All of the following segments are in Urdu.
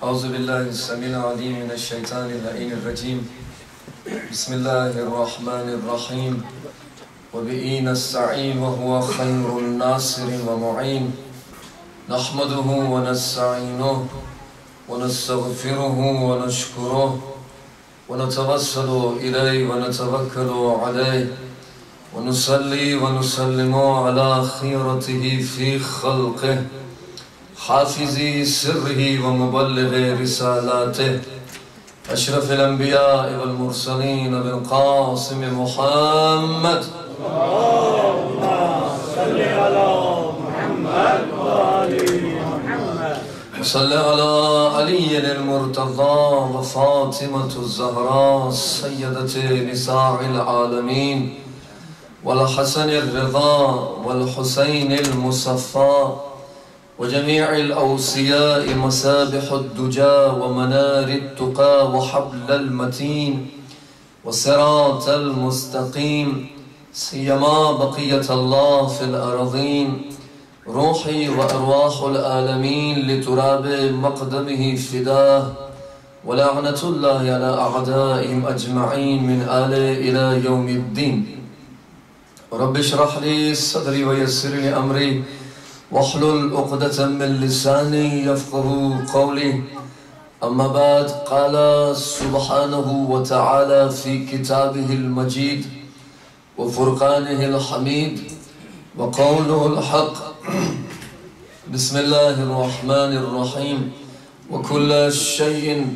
اعوذ باللہ السمیع العلیم من الشیطان اللعین الرجیم بسم اللہ الرحمن الرحیم وبہ نستعین وهو خیر الناصر ومعین نحمده ونستعینه ونستغفره ونشکره ونتوسل الیہ ونتوکل علیہ ونصلی ونسلم علی خیرته فی خلقه حافظی سرہ ومبلغ رسالاتہ اشرف الانبیاء والمرسلین بالقاسم محمد اللہم صلی علی محمد وآلِ محمد صلی علی علی المرتضی وفاطمة الزہراء سیدت نساء العالمین والحسن الرضا والحسین المصفى وجميع الأوصياء مسابح الدجى ومنار التقى وحبل المتين وصراط المستقيم سيما بقية الله في الأرضين روحي وأرواح العالمين لتراب مقدمه فداه ولعنة الله على أعدائهم أجمعين من آل إلى يوم الدين رب اشرح لي صدري ويسر لي أمري واحلل عقدة من لساني يفقهوا قولي أما بعد قال سبحانه وتعالى في كتابه المجيد وفرقانه الحميد وقوله الحق بسم الله الرحمن الرحيم وكل شيء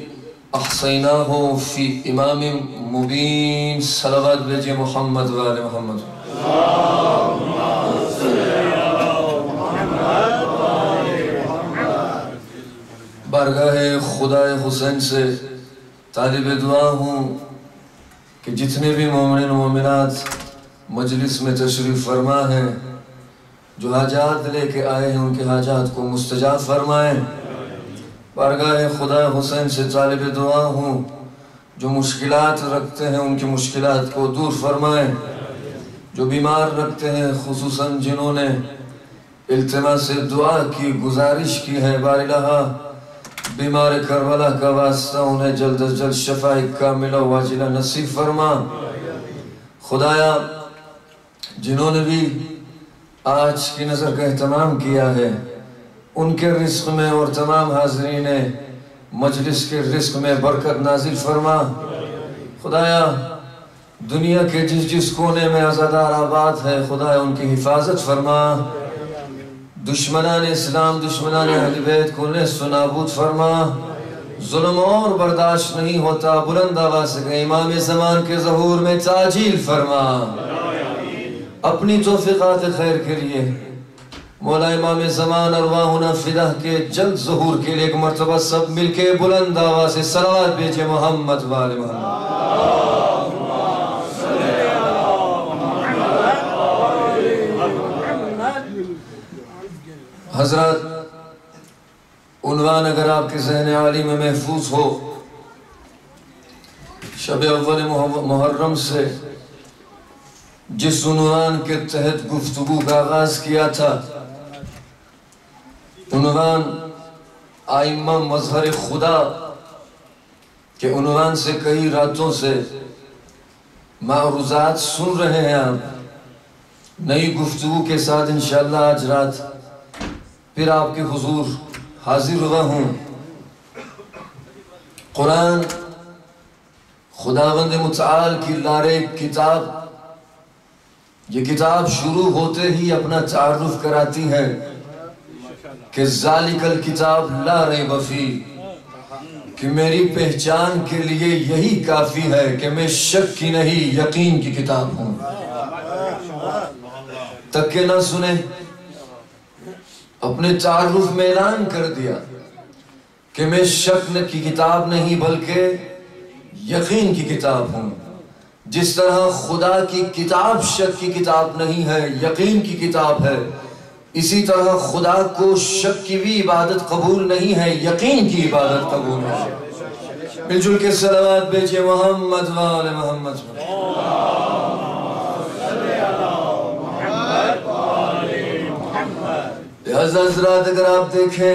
أحصيناه في إمام مبين صلوات بجي محمد وآل محمد بارگاہ خدا حسین سے طالب دعا ہوں کہ جتنے بھی مومنین و مومنات مجلس میں تشریف فرما ہیں جو حاجات لے کے آئے ہیں ان کے حاجات کو مستجاب فرمائیں بارگاہ خدا حسین سے طالب دعا ہوں جو مشکلات رکھتے ہیں ان کی مشکلات کو دور فرمائیں جو بیمار رکھتے ہیں خصوصاً جنہوں نے التماس دعا کی گزارش کی ہے بار الہا بیمار کربلا کا واسطہ انہیں جلد از جلد شفاء کاملہ واجلہ نصیب فرما خدایا جنہوں نے بھی آج کی نظر کا اہتمام کیا ہے ان کے رزق میں اور تمام حاضرین مجلس کے رزق میں برکت نازل فرما خدایا دنیا کے جس جس کونے میں عزادار آباد ہے خدایا ان کی حفاظت فرما دشمنان اسلام دشمنان اہل بیت کو نیست و نابود فرما ظلم اور برداشت نہیں ہوتا بلند آواز سے امام زمان کے ظہور میں تعجیل فرما اپنی توفیقات خیر کے لیے مولا امام زمان ارواحنا فدہ کے جلد ظہور کے لیے ایک مرتبہ سب مل کے بلند آواز سے صلوات بھیجے محمد وآل محمد حضرات عنوان اگر آپ کے ذہن عالی میں محفوظ ہو شب اول محرم سے جس عنوان کے تحت گفتگو کا آغاز کیا تھا عنوان آئمہ مظہر خدا کے عنوان سے کئی راتوں سے معروضات سن رہے ہیں آپ نئی گفتگو کے ساتھ انشاءاللہ آج رات پھر آپ کے حضور حاضر ہوا ہوں قرآن خداوند متعال کی لارے کتاب یہ کتاب شروع ہوتے ہی اپنا تعارف کراتی ہے کہ ذالک الکتاب لا ریب فیہ کہ میری پہچان کے لیے یہی کافی ہے کہ میں شک کی نہیں یقین کی کتاب ہوں تک کہ نہ سنیں اپنے تعارف میں اعلان کر دیا کہ میں شک کی کتاب نہیں بلکہ یقین کی کتاب ہوں جس طرح خدا کی کتاب شک کی کتاب نہیں ہے یقین کی کتاب ہے اسی طرح خدا کو شک کی بھی عبادت قبول نہیں ہے یقین کی عبادت قبول ہے مل جل کے صلوات بھیجے محمد وآل محمد لہذا حضرات اگر آپ دیکھیں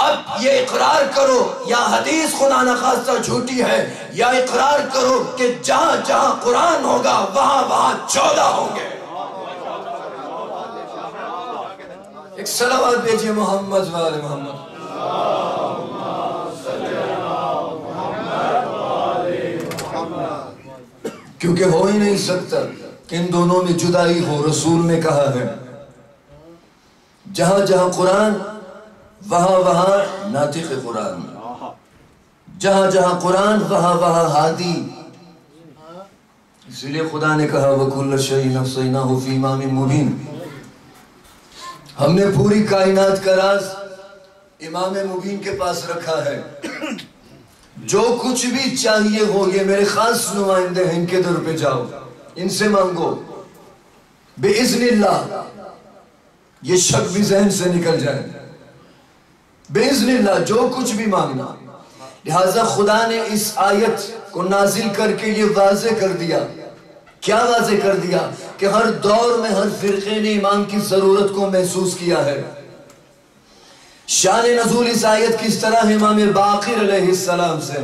اب یہ اقرار کرو یا حدیث خدا نخواستہ جھوٹی ہے، یا اقرار کرو کہ جہاں جہاں قرآن ہوگا وہاں وہاں 14 ہوں گے۔ ایک صلوات بھیجئے محمد و آل محمد۔ کیونکہ ہو ہی نہیں سکتا ان دونوں میں جدائی ہو، رسول نے کہا ہے جہاں جہاں قرآن وہاں وہاں ناطق قرآن، جہاں جہاں قرآن وہاں وہاں ہادی۔ اس لیے خدا نے کہا وَكُلَّ شَيْءٍ أَحْصَيْنَاهُ فِي إِمَامٍ مُبِينٍ، ہم نے پوری کائنات کا راز امام مبین کے پاس رکھا ہے۔ جو کچھ بھی چاہیے ہو یہ میرے خاص نمائندے ہیں، ان کے در پہ جاؤ، ان سے مانگو، بِإِذْنِ اللہ، یہ شک بھی ذہن سے نکل جائے، بِإِذْنِ اللہ جو کچھ بھی مانگنا۔ لہٰذا خدا نے اس آیت کو نازل کر کے یہ واضح کر دیا، کیا واضح کر دیا کہ ہر دور میں ہر فرقے نے امام کی ضرورت کو محسوس کیا ہے۔ شان نزول اس آیت کس طرح ہے امام باقر علیہ السلام سے،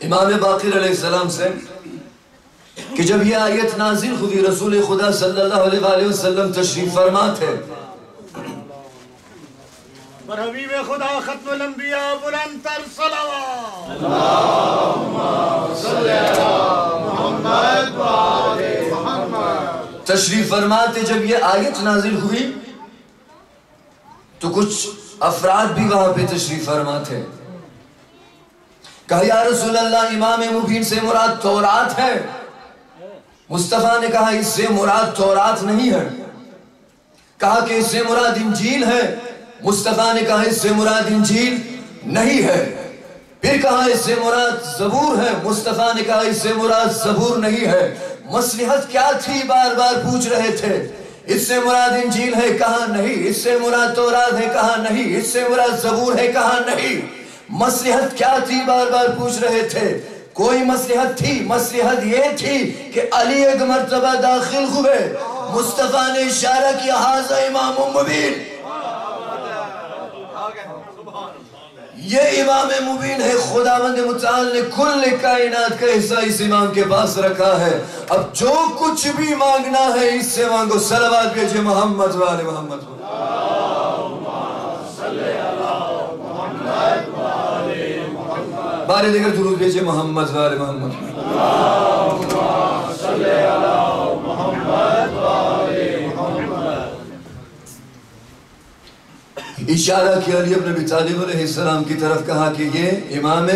امام باقر علیہ السلام سے کہ جب یہ آیت نازل ہوئی رسول خدا صلی اللہ علیہ وآلہ وسلم تشریف فرما تھے، پر حبیب خدا ختم الانبیاء بلند تر صلوات اللہم صلی علی محمد و آل محمد۔ تشریف فرماتے جب یہ آیت نازل ہوئی تو کچھ افراد بھی وہاں پہ تشریف فرما تھے۔ کہا یا رسول اللہ امام مبین سے مراد تورات ہے۔ مصطفیٰ نے کہا اس سے مراد تورات نہیں ہے۔ کہا کہ اس سے مراد انجیل ہے۔ مصطفیٰ نے کہا اس سے مراد انجیل نہیں ہے۔ پھر کہا اس سے مراد زبور ہے۔ مصطفیٰ نے کہا اس سے مراد زبور نہیں ہے۔ مصلحت کیا تھی بار بار پوچھ رہے تھے۔ اس سے مراد انجیل ہے، کہا نہیں۔ اس سے مراد تورات ہے، کہا نہیں۔ اس سے مراد زبور ہے، کہا نہیں۔ مصلحت کیا تھی بار بار پوچھ رہے تھے۔ کوئی مصلحت تھی، مصلحت یہ تھی کہ علی ایک مرتبہ داخل ہوئے، مصطفیٰ نے اشارہ کیا ھذا امام مبین، یہ امام مبین ہے۔ خداوند متعال نے کل کائنات کا حصہ اس امام کے پاس رکھا ہے۔ اب جو کچھ بھی مانگنا ہے اس سے مانگو۔ صلوات بھیجئے محمد و آل محمد۔ بارے دیگر درود بھیجئے محمد و آل محمد۔ اشارہ کیا علی ابن ابی طالب علیہ السلام کی طرف، کہا کہ یہ امام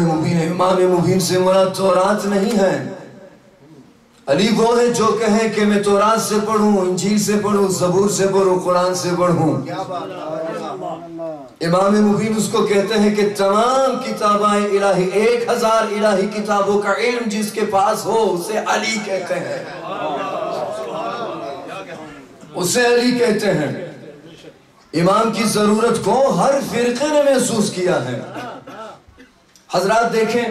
مبین ہے۔ امام مبین سے مراد تورات نہیں ہے۔ علی وہ ہے جو کہے کہ میں تورات سے پڑھوں، انجیل سے پڑھوں، زبور سے پڑھوں، قرآن سے پڑھوں۔ امام مبین اس کو کہتے ہیں کہ تمام کتابیں الہی، 1000 الہی کتابوں کا علم جس کے پاس ہو اسے علی کہتے ہیں، اسے علی کہتے ہیں۔ امام کی ضرورت کو ہر فرقے نے محسوس کیا ہے۔ حضرات دیکھیں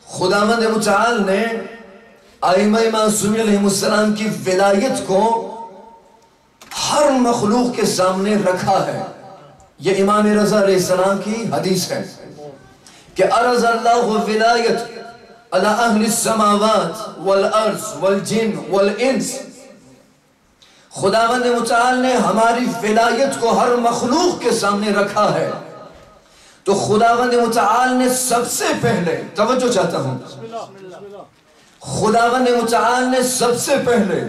خداوند متعال نے ائمہ معصومین علیہ السلام کی ولایت کو ہر مخلوق کے سامنے رکھا ہے۔ یہ امام رضا علیہ السلام کی حدیث ہے کہ ارز اللہ ولایت علی اہل السماوات والارض والجن والانس، خداوند متعال نے ہماری ولایت کو ہر مخلوق کے سامنے رکھا ہے۔ تو خداوند متعال نے سب سے پہلے، توجہ چاہتا ہوں، خداوند متعال نے سب سے پہلے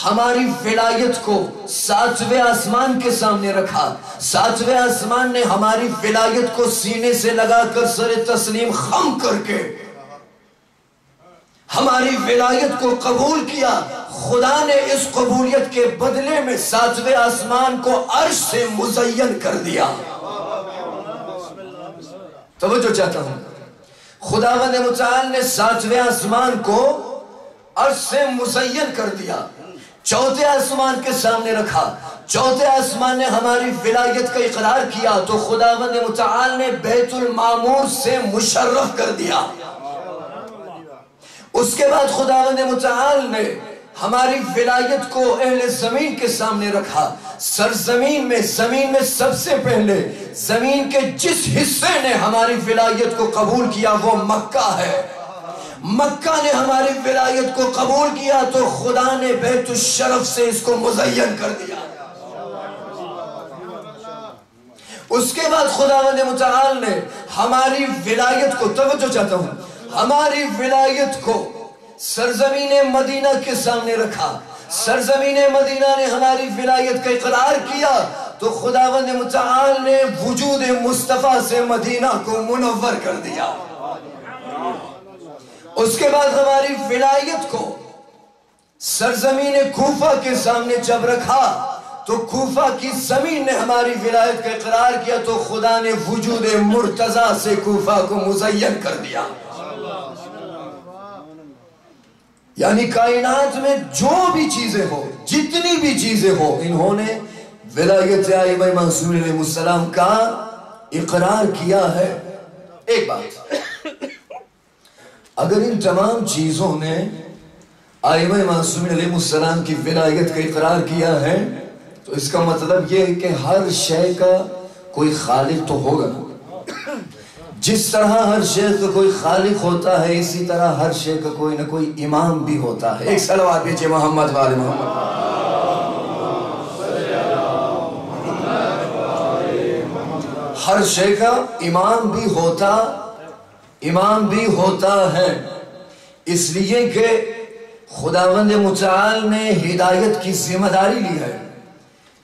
ہماری ولایت کو 7ویں آسمان کے سامنے رکھا۔ 7ویں آسمان نے ہماری ولایت کو سینے سے لگا کر سر تسلیم خم کر کے ہماری ولایت کو قبول کیا۔ خدا نے اس قبولیت کے بدلے میں 7ویں آسمان کو عرش سے مزین کر دیا۔ توجہ چاہتا ہوں، خداوند متعال نے 7ویں آسمان کو عرش سے مزین کر دیا، 4تھے آسمان کے سامنے رکھا۔ 4تھے آسمان نے ہماری ولایت کا اقرار کیا تو خداوند متعال نے بیت المعمور سے مشرف کر دیا۔ اس کے بعد خداوند متعال نے ہماری ولایت کو اہل زمین کے سامنے رکھا. سرزمین میں زمین میں سب سے پہلے زمین کے جس حصے نے ہماری ولایت کو قبول کیا وہ مکہ ہے. مکہ نے ہماری ولایت کو قبول کیا تو خدا نے بیت الشرف سے اس کو مزین کر دیا. اس کے بعد خداوند متعال نے ہماری ولایت کو، توجہ چاہتا ہوں، ہماری ولایت کو سرزمین مدینہ کے سامنے رکھا. سرزمین مدینہ نے ہماری ولایت کا اقرار کیا تو خداوند متعال نے وجود مصطفیٰ سے مدینہ کو منور کر دیا. اس کے بعد ہماری ولایت کو سرزمین کوفہ کے سامنے جب رکھا تو کوفہ کی زمین نے ہماری ولایت کا اقرار کیا تو خدا نے وجود مرتضیٰ سے کوفہ کو مزین کر دیا. یعنی کائنات میں جو بھی چیزیں ہو، جتنی بھی چیزیں ہو، انہوں نے ولایت ائمہ معصومین علیہ السلام کا اقرار کیا ہے. ایک بات، اگر ان تمام چیزوں نے ائمہ معصومین علیہ السلام کی ولایت کا اقرار کیا ہے تو اس کا مطلب یہ ہے کہ ہر شے کا کوئی خالق تو ہوگا. جس طرح ہر شے کا کوئی خالق ہوتا ہے اسی طرح ہر شے کا کوئی نہ کوئی امام بھی ہوتا ہے. ایک صلوات بھیجئے محمد والے محمد. ہر شے کا امام بھی ہوتا ہے. اس لیے کہ خداوند متعال نے ہدایت کی ذمہ داری لی ہے.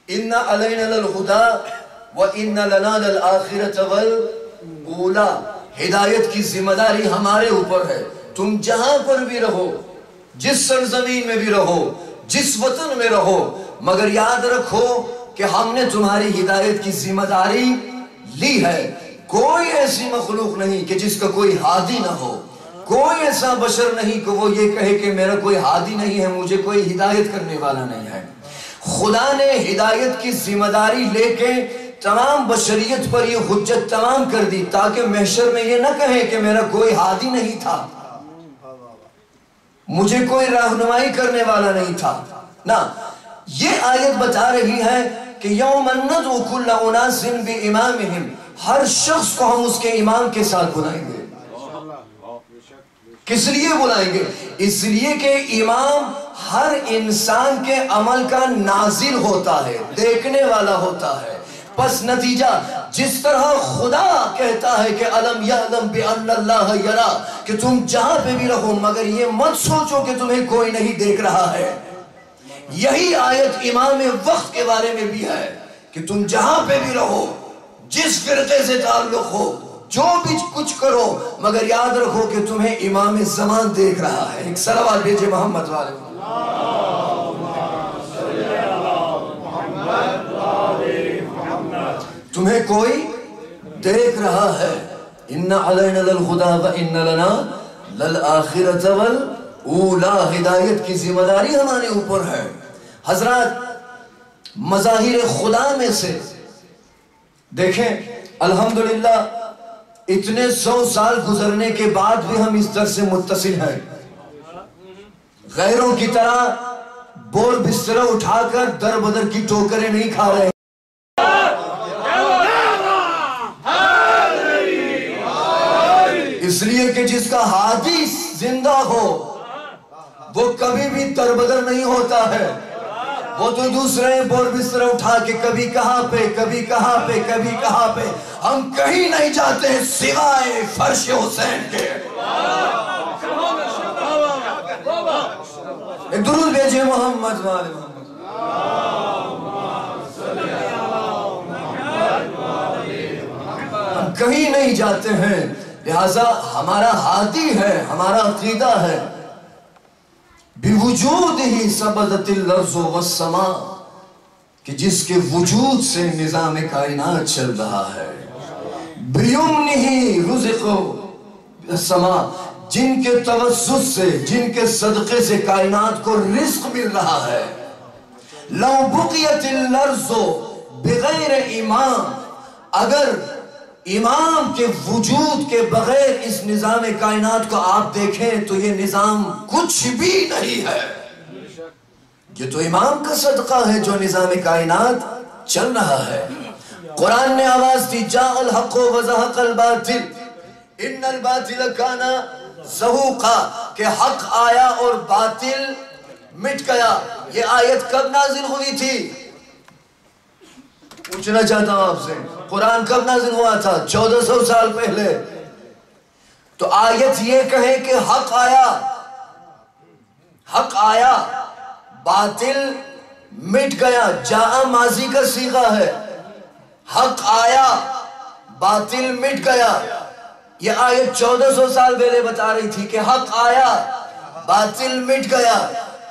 اِنَّ عَلَيْنَا لَلْهُدَى وَإِنَّ لَنَا لَلْآخِرَةَ وَالْأُولَى. ہدایت کی ذمہ داری ہمارے اوپر ہے. تم جہاں پر بھی رہو، جس سرزمین میں بھی رہو، جس وطن میں رہو، مگر یاد رکھو کہ ہم نے تمہاری ہدایت کی ذمہ داری لی ہے. کوئی ایسی مخلوق نہیں کہ جس کا کوئی ہادی نہ ہو. کوئی ایسا بشر نہیں کہ وہ یہ کہے کہ میرا کوئی ہادی نہیں ہے، مجھے کوئی ہدایت کرنے والا نہیں ہے. خدا نے ہدایت کی ذمہ داری لے کے تمام بشریت پر یہ حجت تمام کر دی تاکہ محشر میں یہ نہ کہے کہ میرا کوئی ہادی نہیں تھا، مجھے کوئی رہنمائی کرنے والا نہیں تھا. نہ، یہ آیت بتا رہی ہے کہ یوم ندعو کل اناس بامامہم، ہر شخص کو ہم اس کے امام کے ساتھ بلائیں گے. کس لیے بلائیں گے؟ اس لیے کہ امام ہر انسان کے عمل کا ناظر ہوتا ہے، دیکھنے والا ہوتا ہے. پس نتیجہ جس طرح خدا کہتا ہے کہ الم یعلم بان اللہ یرا، کہ تم جہاں پہ بھی رہو مگر یہ مت سوچو کہ تمہیں کوئی نہیں دیکھ رہا ہے. یہی آیت امام وقت کے بارے میں بھی ہے کہ تم جہاں پہ بھی رہو، جس فرقے سے تعلق ہو، جو بھی کچھ کرو، مگر یاد رکھو کہ تمہیں امام زمان دیکھ رہا ہے. ایک صلوات بھیجئے محمد والے. تمہیں کوئی دیکھ رہا ہے. اِنَّ عَلَيْنَا لَلْهُدَى وَإِنَّ لَنَا لَلْآخِرَةَ وَالْأُولَى. ہدایت کی ذمہ داری ہمارے اوپر ہے. حضرات، مظاہر خدا میں سے دیکھیں، الحمدللہ اتنے 100 سال گزرنے کے بعد بھی ہم اس طرح سے متصل ہیں. غیروں کی طرح بور بسترہ اٹھا کر در بدر کی ٹوکریں نہیں کھا رہے. اس لیے کہ جس کا ہادی زندہ ہو وہ کبھی بھی در بدر نہیں ہوتا ہے. وہ تو دوسرے بور بستر اٹھا کے کبھی کہاں پہ، کبھی کہاں پہ، کبھی کہاں پہ. ہم کہیں نہیں جاتے سوائے فرش حسین کے. ایک درود بھیجئے محمد والے محمد. ہم کہیں نہیں جاتے ہیں، لہذا ہمارا ہادی ہے، ہمارا عقیدہ ہے بِوُجُودِهِ سَبَدَتِ الْأَرْضُ وَالسَّمَاءُ، کہ جس کے وجود سے نظام کائنات چل رہا ہے. بِيُمْنِهِ رُزِقُ السَّمَاءُ، جن کے توسط سے، جن کے صدقے سے کائنات کو رزق مل رہا ہے. لَوْ بُقِيَتِ الْأَرْضُ بِغَيْرِ امام، اگر امام کے وجود کے بغیر اس نظام کائنات کو آپ دیکھیں تو یہ نظام کچھ بھی نہیں ہے. یہ تو امام کا صدقہ ہے جو نظام کائنات چل رہا ہے۔ قرآن نے آواز دی جاء الحق وزہق الباطل ان الباطل کان زہوقا، کہ حق آیا اور باطل مٹ گیا۔ یہ آیت کب نازل ہوئی تھی؟ پوچھنا چاہتا ہوں آپ سے، قرآن کب نازل ہوا تھا؟ 1400 سال پہلے۔ تو آیت یہ کہے کہ حق آیا باطل مٹ گیا، جاء ماضی کا صیغہ ہے، حق آیا باطل مٹ گیا۔ یہ آیت 1400 سال پہلے بتا رہی تھی کہ حق آیا باطل مٹ گیا۔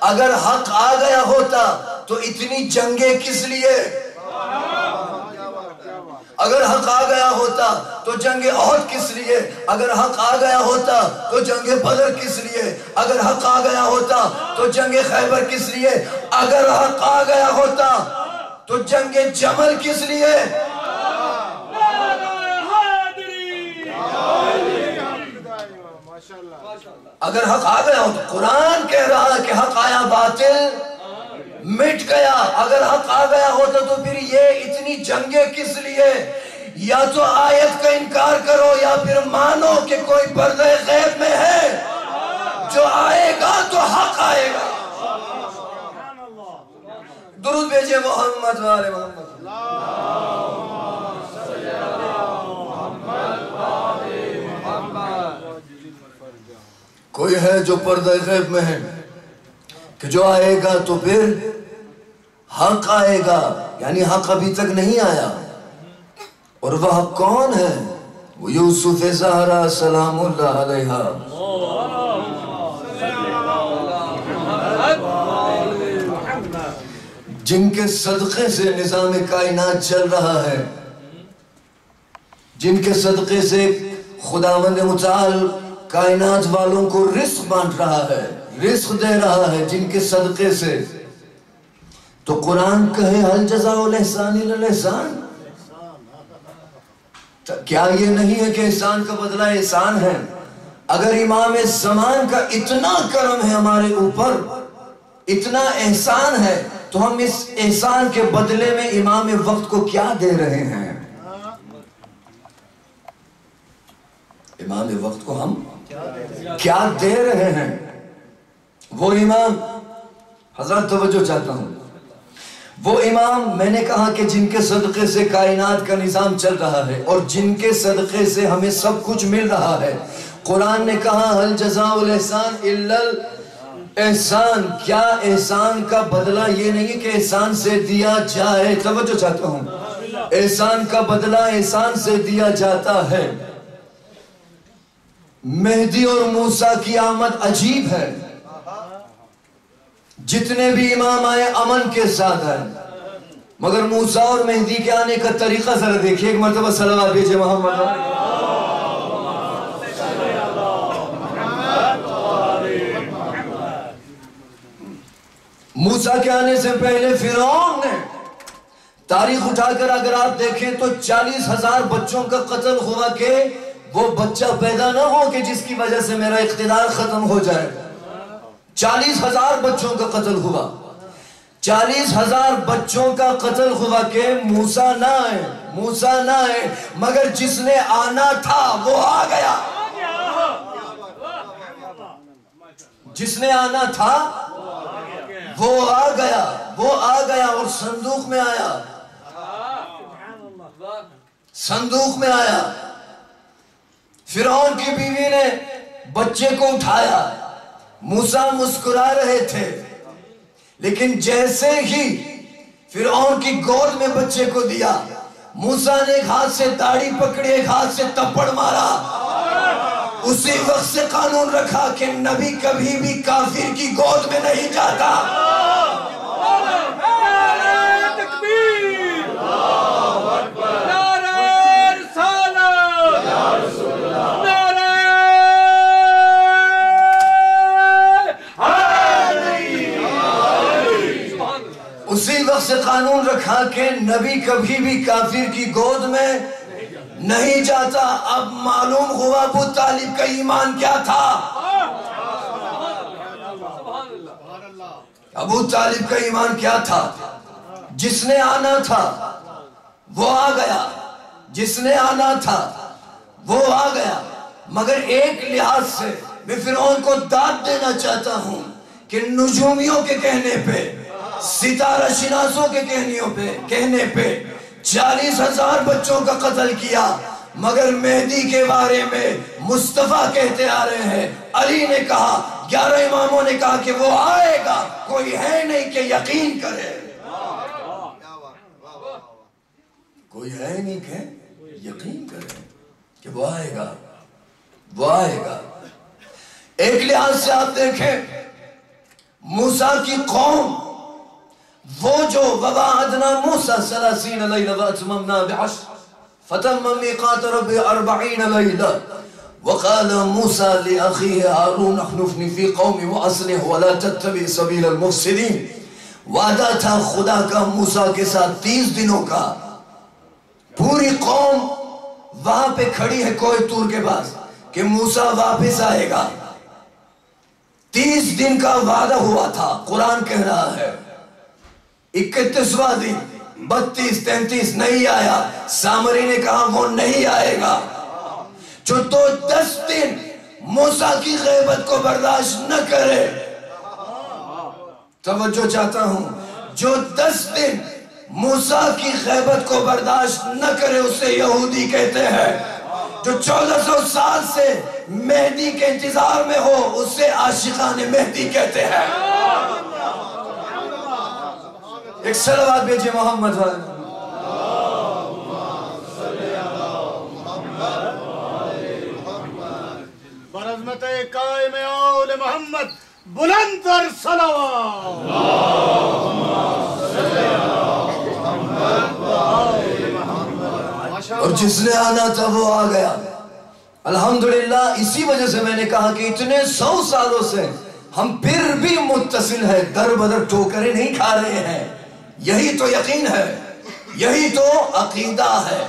اگر حق آ گیا ہوتا تو اتنی جنگیں کس لیے؟ اگر حق آ گیا ہوتا تو جنگ احد کس لیے؟ اگر حق آ گیا ہوتا تو جنگ بدر کس لیے؟ اگر حق آ گیا ہوتا تو جنگ خیبر کس لیے؟ اگر حق آ گیا ہوتا تو جنگ جمل کس لیے؟ اگر حق آ گیا ہو تو قرآن کہہ رہا ہے کہ حق آیا باطل مٹ گیا۔ اگر حق آ گیا ہوتا تو پھر یہ اتنی جنگیں کس لیے؟ یا تو آیت کا انکار کرو یا پھر مانو کہ کوئی پردہ غیب میں ہے، جو آئے گا تو حق آئے گا۔ درود بھیجئے محمد والے محمد۔ کوئی ہے جو پردہ غیب میں ہے کہ جو آئے گا تو پھر حق آئے گا، یعنی حق ابھی تک نہیں آیا۔ اور وہ حق کون ہے؟ وہ یوسف زہرا سلام اللہ علیہا، جن کے صدقے سے نظام کائنات چل رہا ہے، جن کے صدقے سے خداوند متعال کائنات والوں کو رزق بانٹ رہا ہے، رزق دے رہا ہے، جن کے صدقے سے۔ تو قرآن کہے حل جزاء الاحسان الا الاحسان، کیا یہ نہیں ہے کہ احسان کا بدلہ احسان ہے؟ اگر امام زمان کا اتنا کرم ہے ہمارے اوپر، اتنا احسان ہے، تو ہم اس احسان کے بدلے میں امام وقت کو کیا دے رہے ہیں؟ امام وقت کو ہم کیا دے رہے ہیں؟ وہ امام، حضرت توجہ چاہتا ہوں، وہ امام میں نے کہا کہ جن کے صدقے سے کائنات کا نظام چل رہا ہے اور جن کے صدقے سے ہمیں سب کچھ مل رہا ہے۔ قرآن نے کہا حل جزاء الاحسان الا الاحسان، کیا احسان کا بدلہ یہ نہیں کہ احسان سے دیا جائے؟ توجہ چاہتا ہوں، احسان کا بدلہ احسان سے دیا جاتا ہے۔ مہدی اور موسیٰ کی آمد عجیب ہے، جتنے بھی امام آئے امن کے ساتھ آئے، مگر موسیٰ اور مہدی کے آنے کا طریقہ ذرا دیکھیں۔ ایک مرتبہ صلوات بھیجئے محمد۔ موسیٰ کے آنے سے پہلے فرعون نے تاریخ اٹھا کر اگر آپ دیکھیں تو 40,000 بچوں کا قتل ہوا کہ وہ بچہ پیدا نہ ہو کہ جس کی وجہ سے میرا اقتدار ختم ہو جائے۔ 40,000 بچوں کا قتل ہوا، 40,000 بچوں کا قتل ہوا کہ موسیٰ نہ آئے، مگر جس نے آنا تھا وہ آ گیا، جس نے آنا تھا وہ آ گیا اور صندوق میں آیا۔ فرعون کی بیوی نے بچے کو اٹھایا، موسیٰ مسکرا رہے تھے، لیکن جیسے ہی فرعون کی گود میں بچے کو دیا، موسیٰ نے ایک ہاتھ سے داڑھی پکڑی، ایک ہاتھ سے تپڑ مارا۔ اسی وقت سے قانون رکھا کہ نبی کبھی بھی کافر کی گود میں نہیں جاتا۔ اسی وقت سے قانون رکھا کہ نبی کبھی بھی کافر کی گود میں نہیں جاتا۔ اب معلوم ہوا ابو طالب کا ایمان کیا تھا۔ ابو طالب کا ایمان کیا تھا؟ جس نے آنا تھا وہ آ گیا، جس نے آنا تھا وہ آ گیا۔ مگر ایک لحاظ سے میں فرعون کو داد دینا چاہتا ہوں کہ نجومیوں کے کہنے پہ، ستارہ شناسوں کے کہنے پہ 40,000 بچوں کا قتل کیا، مگر مہدی کے بارے میں مصطفیٰ کہتے آ رہے ہیں، علی نے کہا، 11 اماموں نے کہا کہ وہ آئے گا، کوئی ہے نہیں کہ یقین کرے، کوئی ہے نہیں کہ یقین کرے کہ وہ آئے گا، وہ آئے گا۔ ایک لحاظ سے آپ دیکھیں موسیٰ کی قوم، وہ جو وَوَعَدْنَا مُوسَىٰ 30 لَيْلَةً وَأَتْمَمْنَا بِعَشْرٍ فَتَمَّ مِيقَاتُ رَبِّهِ 40 لَيْلَةً وَقَالَ مُوسَىٰ لِأَخِيهِ هَارُونَ اخْلُفْنِي فِي قَوْمِي وَأَصْلِحْ وَلَا تَتَّبِعْ سَبِيلَ الْمُفْسِدِينَ۔ وعدہ تھا خدا کا موسیٰ کے ساتھ 30 دنوں کا۔ پوری قوم وہاں پہ کھڑی ہے کوہ طور کے پاس کہ موسیٰ واپس آئے گا۔ 30 دن کا وعدہ ہوا تھا، قرآن کہہ رہا ہے 31واں دن 32 33 نہیں آیا، سامری نے کہا وہ نہیں آئے گا۔ جو تو 10 دن موسیٰ کی غیبت کو برداشت نہ کرے، توجہ چاہتا ہوں، جو 10 دن موسیٰ کی غیبت کو برداشت نہ کرے اسے یہودی کہتے ہیں۔ جو 1400 سال سے مہدی کے انتظار میں ہو اسے عاشقان مہدی کہتے ہیں۔ ایک صلوات بھیجئے محمد والے۔ برعظمت قائم آل محمد بلند تر صلوات۔ اور جس نے آنا تھا وہ آ گیا۔ الحمدللہ اسی وجہ سے میں نے کہا کہ اتنے 100 سالوں سے ہم پھر بھی متصل ہیں، در بدر ٹھوکریں نہیں کھا رہے ہیں۔ یہی تو یقین ہے، یہی تو عقیدہ ہے۔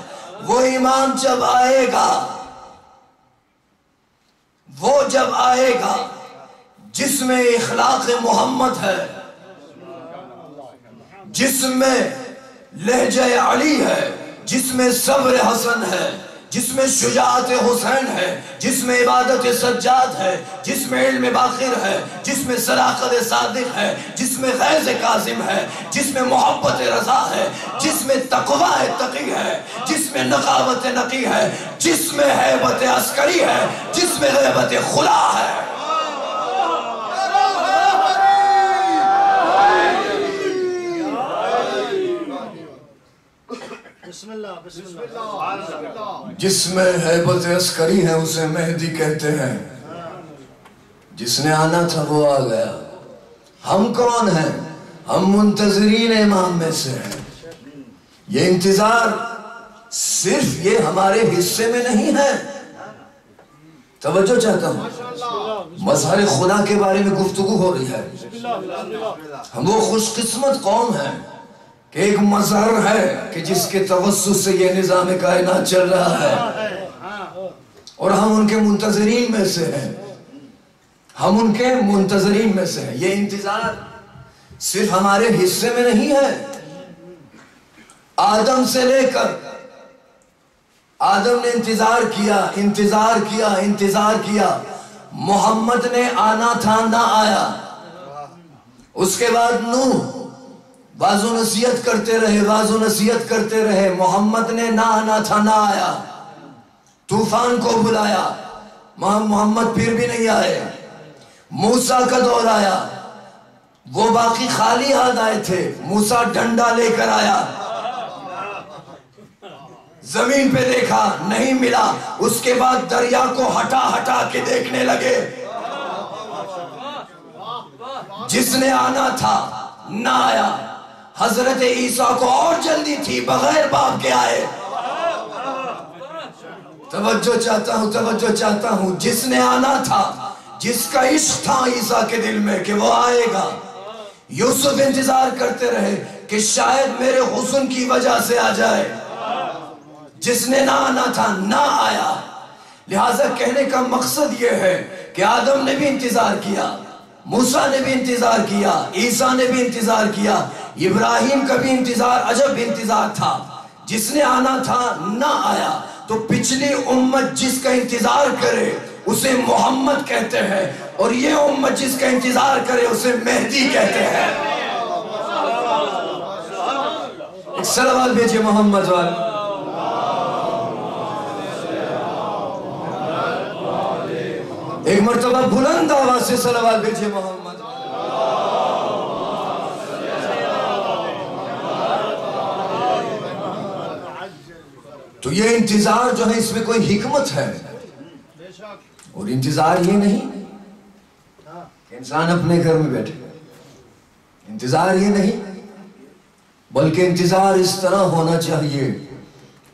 وہ ایمان جب آئے گا، وہ جب آئے گا جس میں اخلاق محمد ہے، جس میں لہجہ علی ہے، جس میں صبر حسن ہے، جس میں شجاعت حسین ہے، جس میں عبادت سجاد ہے، جس میں علم باخر ہے، جس میں صداقت صادق ہے، جس میں غیظ کاظم ہے، جس میں محبت رضا ہے، جس میں تقوی تقی ہے، جس میں نقاوت نقی ہے، جس میں ہیبت عسکری ہے، جس میں غیبت خدا ہے۔ بسم اللہ بسم اللہ۔ جس میں ہیبت عسکری ہے اسے مہدی کہتے ہیں۔ جس نے آنا تھا وہ آ گیا۔ ہم کون ہیں؟ ہم منتظرین امام میں سے ہیں۔ یہ انتظار صرف یہ ہمارے حصے میں نہیں ہے۔ توجہ چاہتا ہوں، مظہر خدا کے بارے میں گفتگو ہو رہی ہے۔ ہم وہ خوش قسمت قوم ہیں کہ ایک مظہر ہے کہ جس کے توسط سے یہ نظام کائنات چل رہا ہے، اور ہم ان کے منتظرین میں سے ہیں۔ ہم ان کے منتظرین میں سے ہیں۔ یہ انتظار صرف ہمارے حصے میں نہیں ہے۔ آدم سے لے کر آدم نے انتظار کیا، انتظار کیا، انتظار کیا۔ محمد نے آنا تھا نہ آیا۔ اس کے بعد نوح واز و نصیحت کرتے رہے، واز و نصیحت کرتے رہے۔ محمد نے نہ آنا تھا نہ آیا۔ طوفان کو بلایا، محمد پھر بھی نہیں آئے۔ موسیٰ کا دور آیا، وہ باقی خالی ہاتھ آئے تھے، موسیٰ ڈنڈا لے کر آیا۔ زمین پہ دیکھا نہیں ملا، اس کے بعد دریا کو ہٹا ہٹا کے دیکھنے لگے۔ جس نے آنا تھا نہ آیا۔ حضرت عیسیٰ کو اور جلدی تھی، بغیر باپ کے آئے۔ توجہ چاہتا ہوں، توجہ چاہتا ہوں۔ جس نے آنا تھا، جس کا عشق تھا عیسیٰ کے دل میں کہ وہ آئے گا۔ یوسف انتظار کرتے رہے کہ شاید میرے حسن کی وجہ سے آ جائے۔ جس نے نہ آنا تھا نہ آیا۔ لہٰذا کہنے کا مقصد یہ ہے کہ آدم نے بھی انتظار کیا، موسیٰ نے بھی انتظار کیا، عیسیٰ نے بھی انتظار کیا، ابراہیم کا بھی انتظار عجب انتظار تھا، جس نے آنا تھا نہ آیا۔ تو پچھلی امت جس کا انتظار کرے اسے محمد کہتے ہیں، اور یہ امت جس کا انتظار کرے اسے مہدی کہتے ہیں۔ ایک صلوات بھیجئے محمد والے۔ ایک مرتبہ بلند آواز سے صلوات بھیجئے محمد۔ تو یہ انتظار جو ہے اس میں کوئی حکمت ہے، اور انتظار یہ نہیں کہ انسان اپنے گھر میں بیٹھے، انتظار یہ نہیں، بلکہ انتظار اس طرح ہونا چاہیے،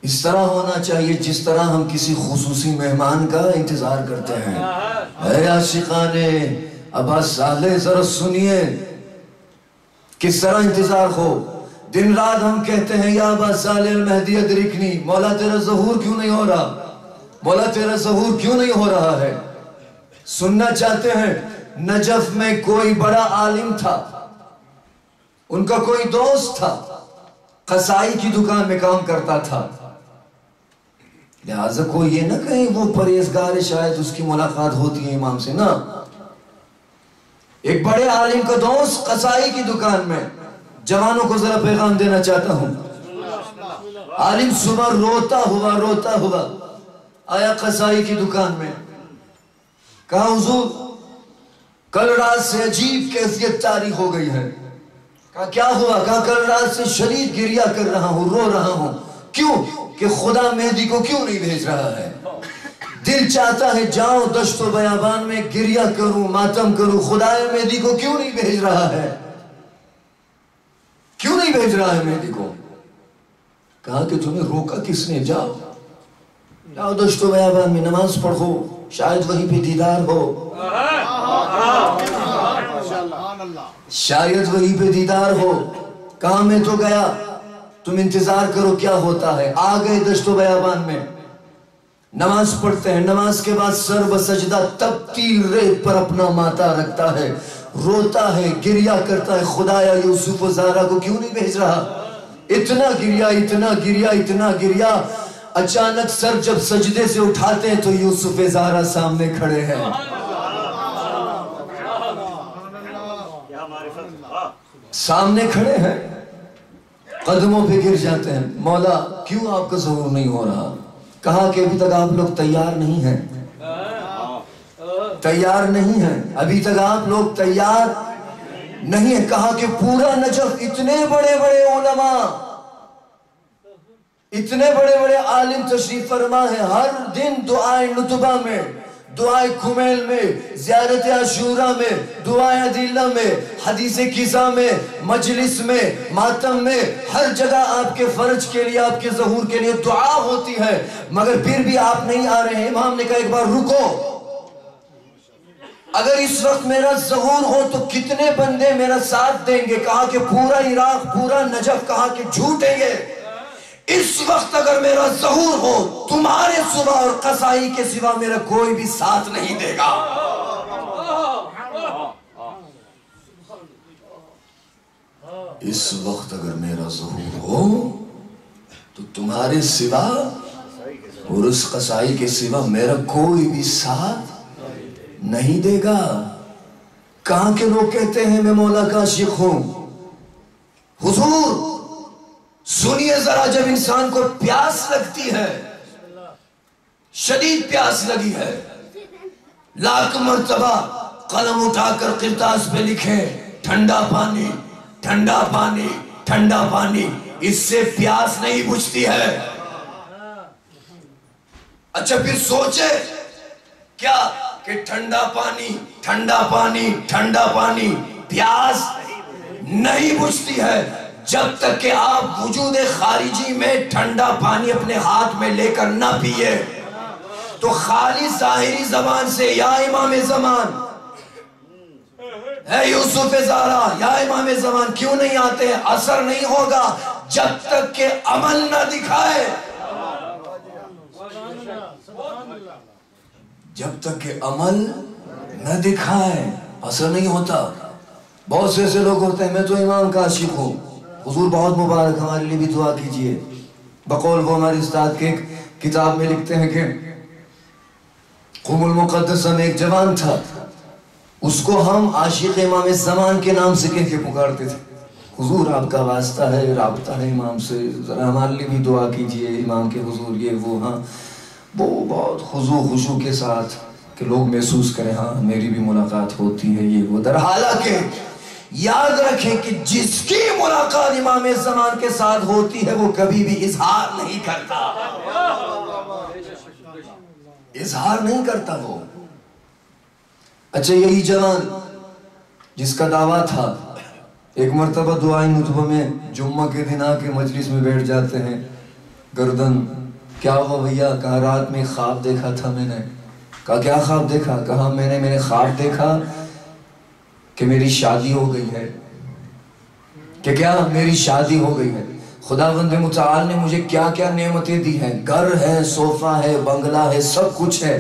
اس طرح ہونا چاہیے جس طرح ہم کسی خصوصی مہمان کا انتظار کرتے ہیں۔ اے عاشقان ابا صالح ذرا سنیے کس طرح انتظار ہو۔ دن رات ہم کہتے ہیں یا ابا صالح المہدی ادرکنی، مولا تیرا ظہور کیوں نہیں ہو رہا، مولا تیرا ظہور کیوں نہیں ہو رہا ہے۔ سننا چاہتے ہیں نجف میں کوئی بڑا عالم تھا، ان کا کوئی دوست تھا، قصائی کی دکان میں کام کرتا تھا، لہٰذا کوئی یہ نہ کہیں وہ پرہیزگار ہے شاید اس کی ملاقات ہوتی ہے امام سے، نہ، ایک بڑے عالم کا دوست قصائی کی دکان میں۔ جوانوں کو ذرا پیغام دینا چاہتا ہوں، عالم صبح روتا ہوا آیا قصائی کی دکان میں، کہا حضور کل رات سے عجیب کیفیت طاری ہو گئی ہے۔ کہا کیا ہوا؟ کہا کل رات سے شدید گریہ کر رہا ہوں، رو رہا ہوں۔ کیوں؟ کہ خدا مہدی کو کیوں نہیں بھیج رہا ہے؟ دل چاہتا ہے جاؤں دشت و بیابان میں گریہ کروں، ماتم کروں، خدا مہدی کو کیوں نہیں بھیج رہا ہے؟ کیوں نہیں بھیج رہا ہے مہدی کو؟ کہا کہ تمہیں روکا کس نے؟ جاؤ دشت و بیابان میں نماز پڑھو، شاید وہیں پہ دیدار ہو، شاید وہیں پہ دیدار ہو۔ کہا میں تو گیا، تم انتظار کرو کیا ہوتا ہے۔ آ گئے دشت و بیابان میں، نماز پڑھتے ہیں، نماز کے بعد سر بسجدہ تپتی ریت پر اپنا ماتھا رکھتا ہے، روتا ہے، گریہ کرتا ہے، خدایا یوسف و زارا کو کیوں نہیں بھیج رہا؟ اتنا گریہ، اچانک سر جب سجدے سے اٹھاتے ہیں تو یوسف و زارا سامنے کھڑے ہیں۔ سامنے کھڑے ہیں، قدموں پہ گر جاتے ہیں، مولا کیوں آپ کا ظہور نہیں ہو رہا؟ کہا کہ ابھی تک آپ لوگ تیار نہیں ہیں، ابھی تک آپ لوگ تیار نہیں ہیں۔ کہا کہ پورا نجف اتنے بڑے علماء، اتنے بڑے عالم تشریف فرما ہے، ہر دن دعائے نتبہ میں، دعائے کمیل میں، زیارت عاشورہ میں، دعائے عدیلہ میں، حدیث قصہ میں، مجلس میں، ماتم میں، ہر جگہ آپ کے فرج کے لیے، آپ کے ظہور کے لیے دعا ہوتی ہے، مگر پھر بھی آپ نہیں آ رہے ہیں۔ امام نے کہا ایک بار رکو، اگر اس وقت میرا ظہور ہو تو کتنے بندے میرا ساتھ دیں گے؟ کہا کہ پورا عراق، پورا نجف، کہا کہ جھوٹیں گے۔ اس وقت اگر میرا ظہور ہو تمہارے سوا اور قصائی کے سوا میرا کوئی بھی ساتھ نہیں دے گا۔ اس وقت اگر میرا ظہور ہو تو تمہارے سوا اور اس قصائی کے سوا میرا کوئی بھی ساتھ نہیں دے گا۔ کہاں کے لوگ کہتے ہیں میں مولا کا عاشق ہوں؟ حضور سنیے ذرا، جب انسان کو پیاس لگتی ہے، شدید پیاس لگی ہے، لاکھ مرتبہ قلم اٹھا کر قرطاس پہ لکھیں ٹھنڈا پانی، ٹھنڈا پانی، ٹھنڈا پانی، اس سے پیاس نہیں بجھتی ہے۔ اچھا پھر سوچے کیا کہ ٹھنڈا پانی، ٹھنڈا پانی، ٹھنڈا پانی، پیاس نہیں بجھتی ہے جب تک کہ آپ وجود خارجی میں ٹھنڈا پانی اپنے ہاتھ میں لے کر نہ پیئے۔ تو خالی ظاہری زبان سے یا امام زمان، اے یوسف زارا، یا امام زمان کیوں نہیں آتے؟ اثر نہیں ہوگا جب تک کہ عمل نہ دکھائے، جب تک کہ عمل نہ دکھائے۔ اثر نہیں ہوتا. بہت سے ایسے لوگ ہوتے ہیں میں تو امام کا عاشق ہوں. حضور بہت مبارک، ہمارے لیے بھی دعا کیجئے. بقول وہ ہمارے استاد کے ایک کتاب میں لکھتے ہیں کہ قم المقدسہ میں ایک جوان تھا، اس کو ہم عاشق امام زمان کے نام سے کہہ کے پکارتے تھے. حضور آپ کا واسطہ ہے، رابطہ ہے امام سے، ذرا ہمارے لیے بھی دعا کیجئے امام کے حضور یہ وہ. ہاں وہ بہت خضوع کے ساتھ کہ لوگ محسوس کریں ہاں میری بھی ملاقات ہوتی ہے یہ وہ. در حالانکہ یاد رکھیں کہ جس کی ملاقات امام زمان کے ساتھ ہوتی ہے وہ کبھی بھی اظہار نہیں کرتا، اظہار نہیں کرتا وہ. اچھا یہی جوان جس کا دعویٰ تھا ایک مرتبہ دعائیں نطبہ میں جمعہ کے دن آ کے مجلس میں بیٹھ جاتے ہیں. گردن کیا ہوا بھیا؟ کہا رات میں خواب دیکھا تھا میں نے. کہا کیا خواب دیکھا؟ کہا میں نے خواب دیکھا کہ میری شادی ہو گئی ہے. کہ کیا؟ میری شادی ہو گئی ہے. خداوند متعال نے مجھے کیا کیا نعمتیں دی ہیں، گھر ہے، صوفہ ہے، بنگلہ ہے، سب کچھ ہے.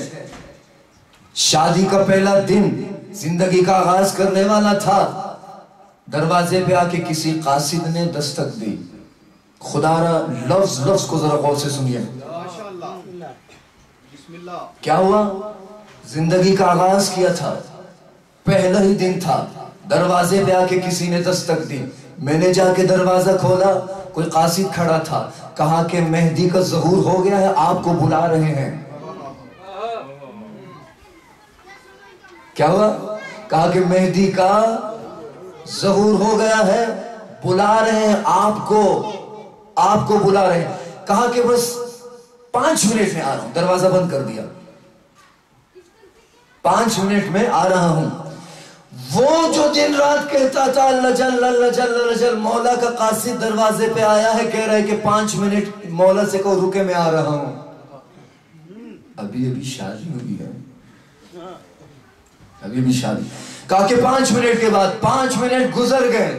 شادی کا پہلا دن زندگی کا آغاز کرنے والا تھا، دروازے پہ آ کے کسی قاصد نے دستک دی. خدا را لفظ کو ذرا غور سے سنیے. کیا ہوا؟ زندگی کا آغاز کیا تھا، پہلا ہی دن تھا، دروازے پہ آ کے کسی نے دستک دی. میں نے جا کے دروازہ کھولا، کوئی قاصد کھڑا تھا. کہا کہ مہدی کا ظہور ہو گیا ہے، آپ کو بلا رہے ہیں. کیا ہوا؟ کہا کہ مہدی کا ظہور ہو گیا ہے، بلا رہے ہیں آپ کو بلا رہے ہیں. کہا کہ بس 5 منٹ میں آ رہا ہوں. دروازہ بند کر دیا. 5 منٹ میں آ رہا ہوں. وہ جو دن رات کہتا تھا اللہ جل اللہ جل اللہ جل، مولا کا قاصد دروازے پہ آیا ہے، کہہ رہا ہے کہ 5 منٹ مولا سے کہو رکے میں آ رہا ہوں. ابھی شادی ہوئی ہے، ابھی بھی شادی. کہا کہ 5 منٹ کے بعد 5 منٹ گزر گئے.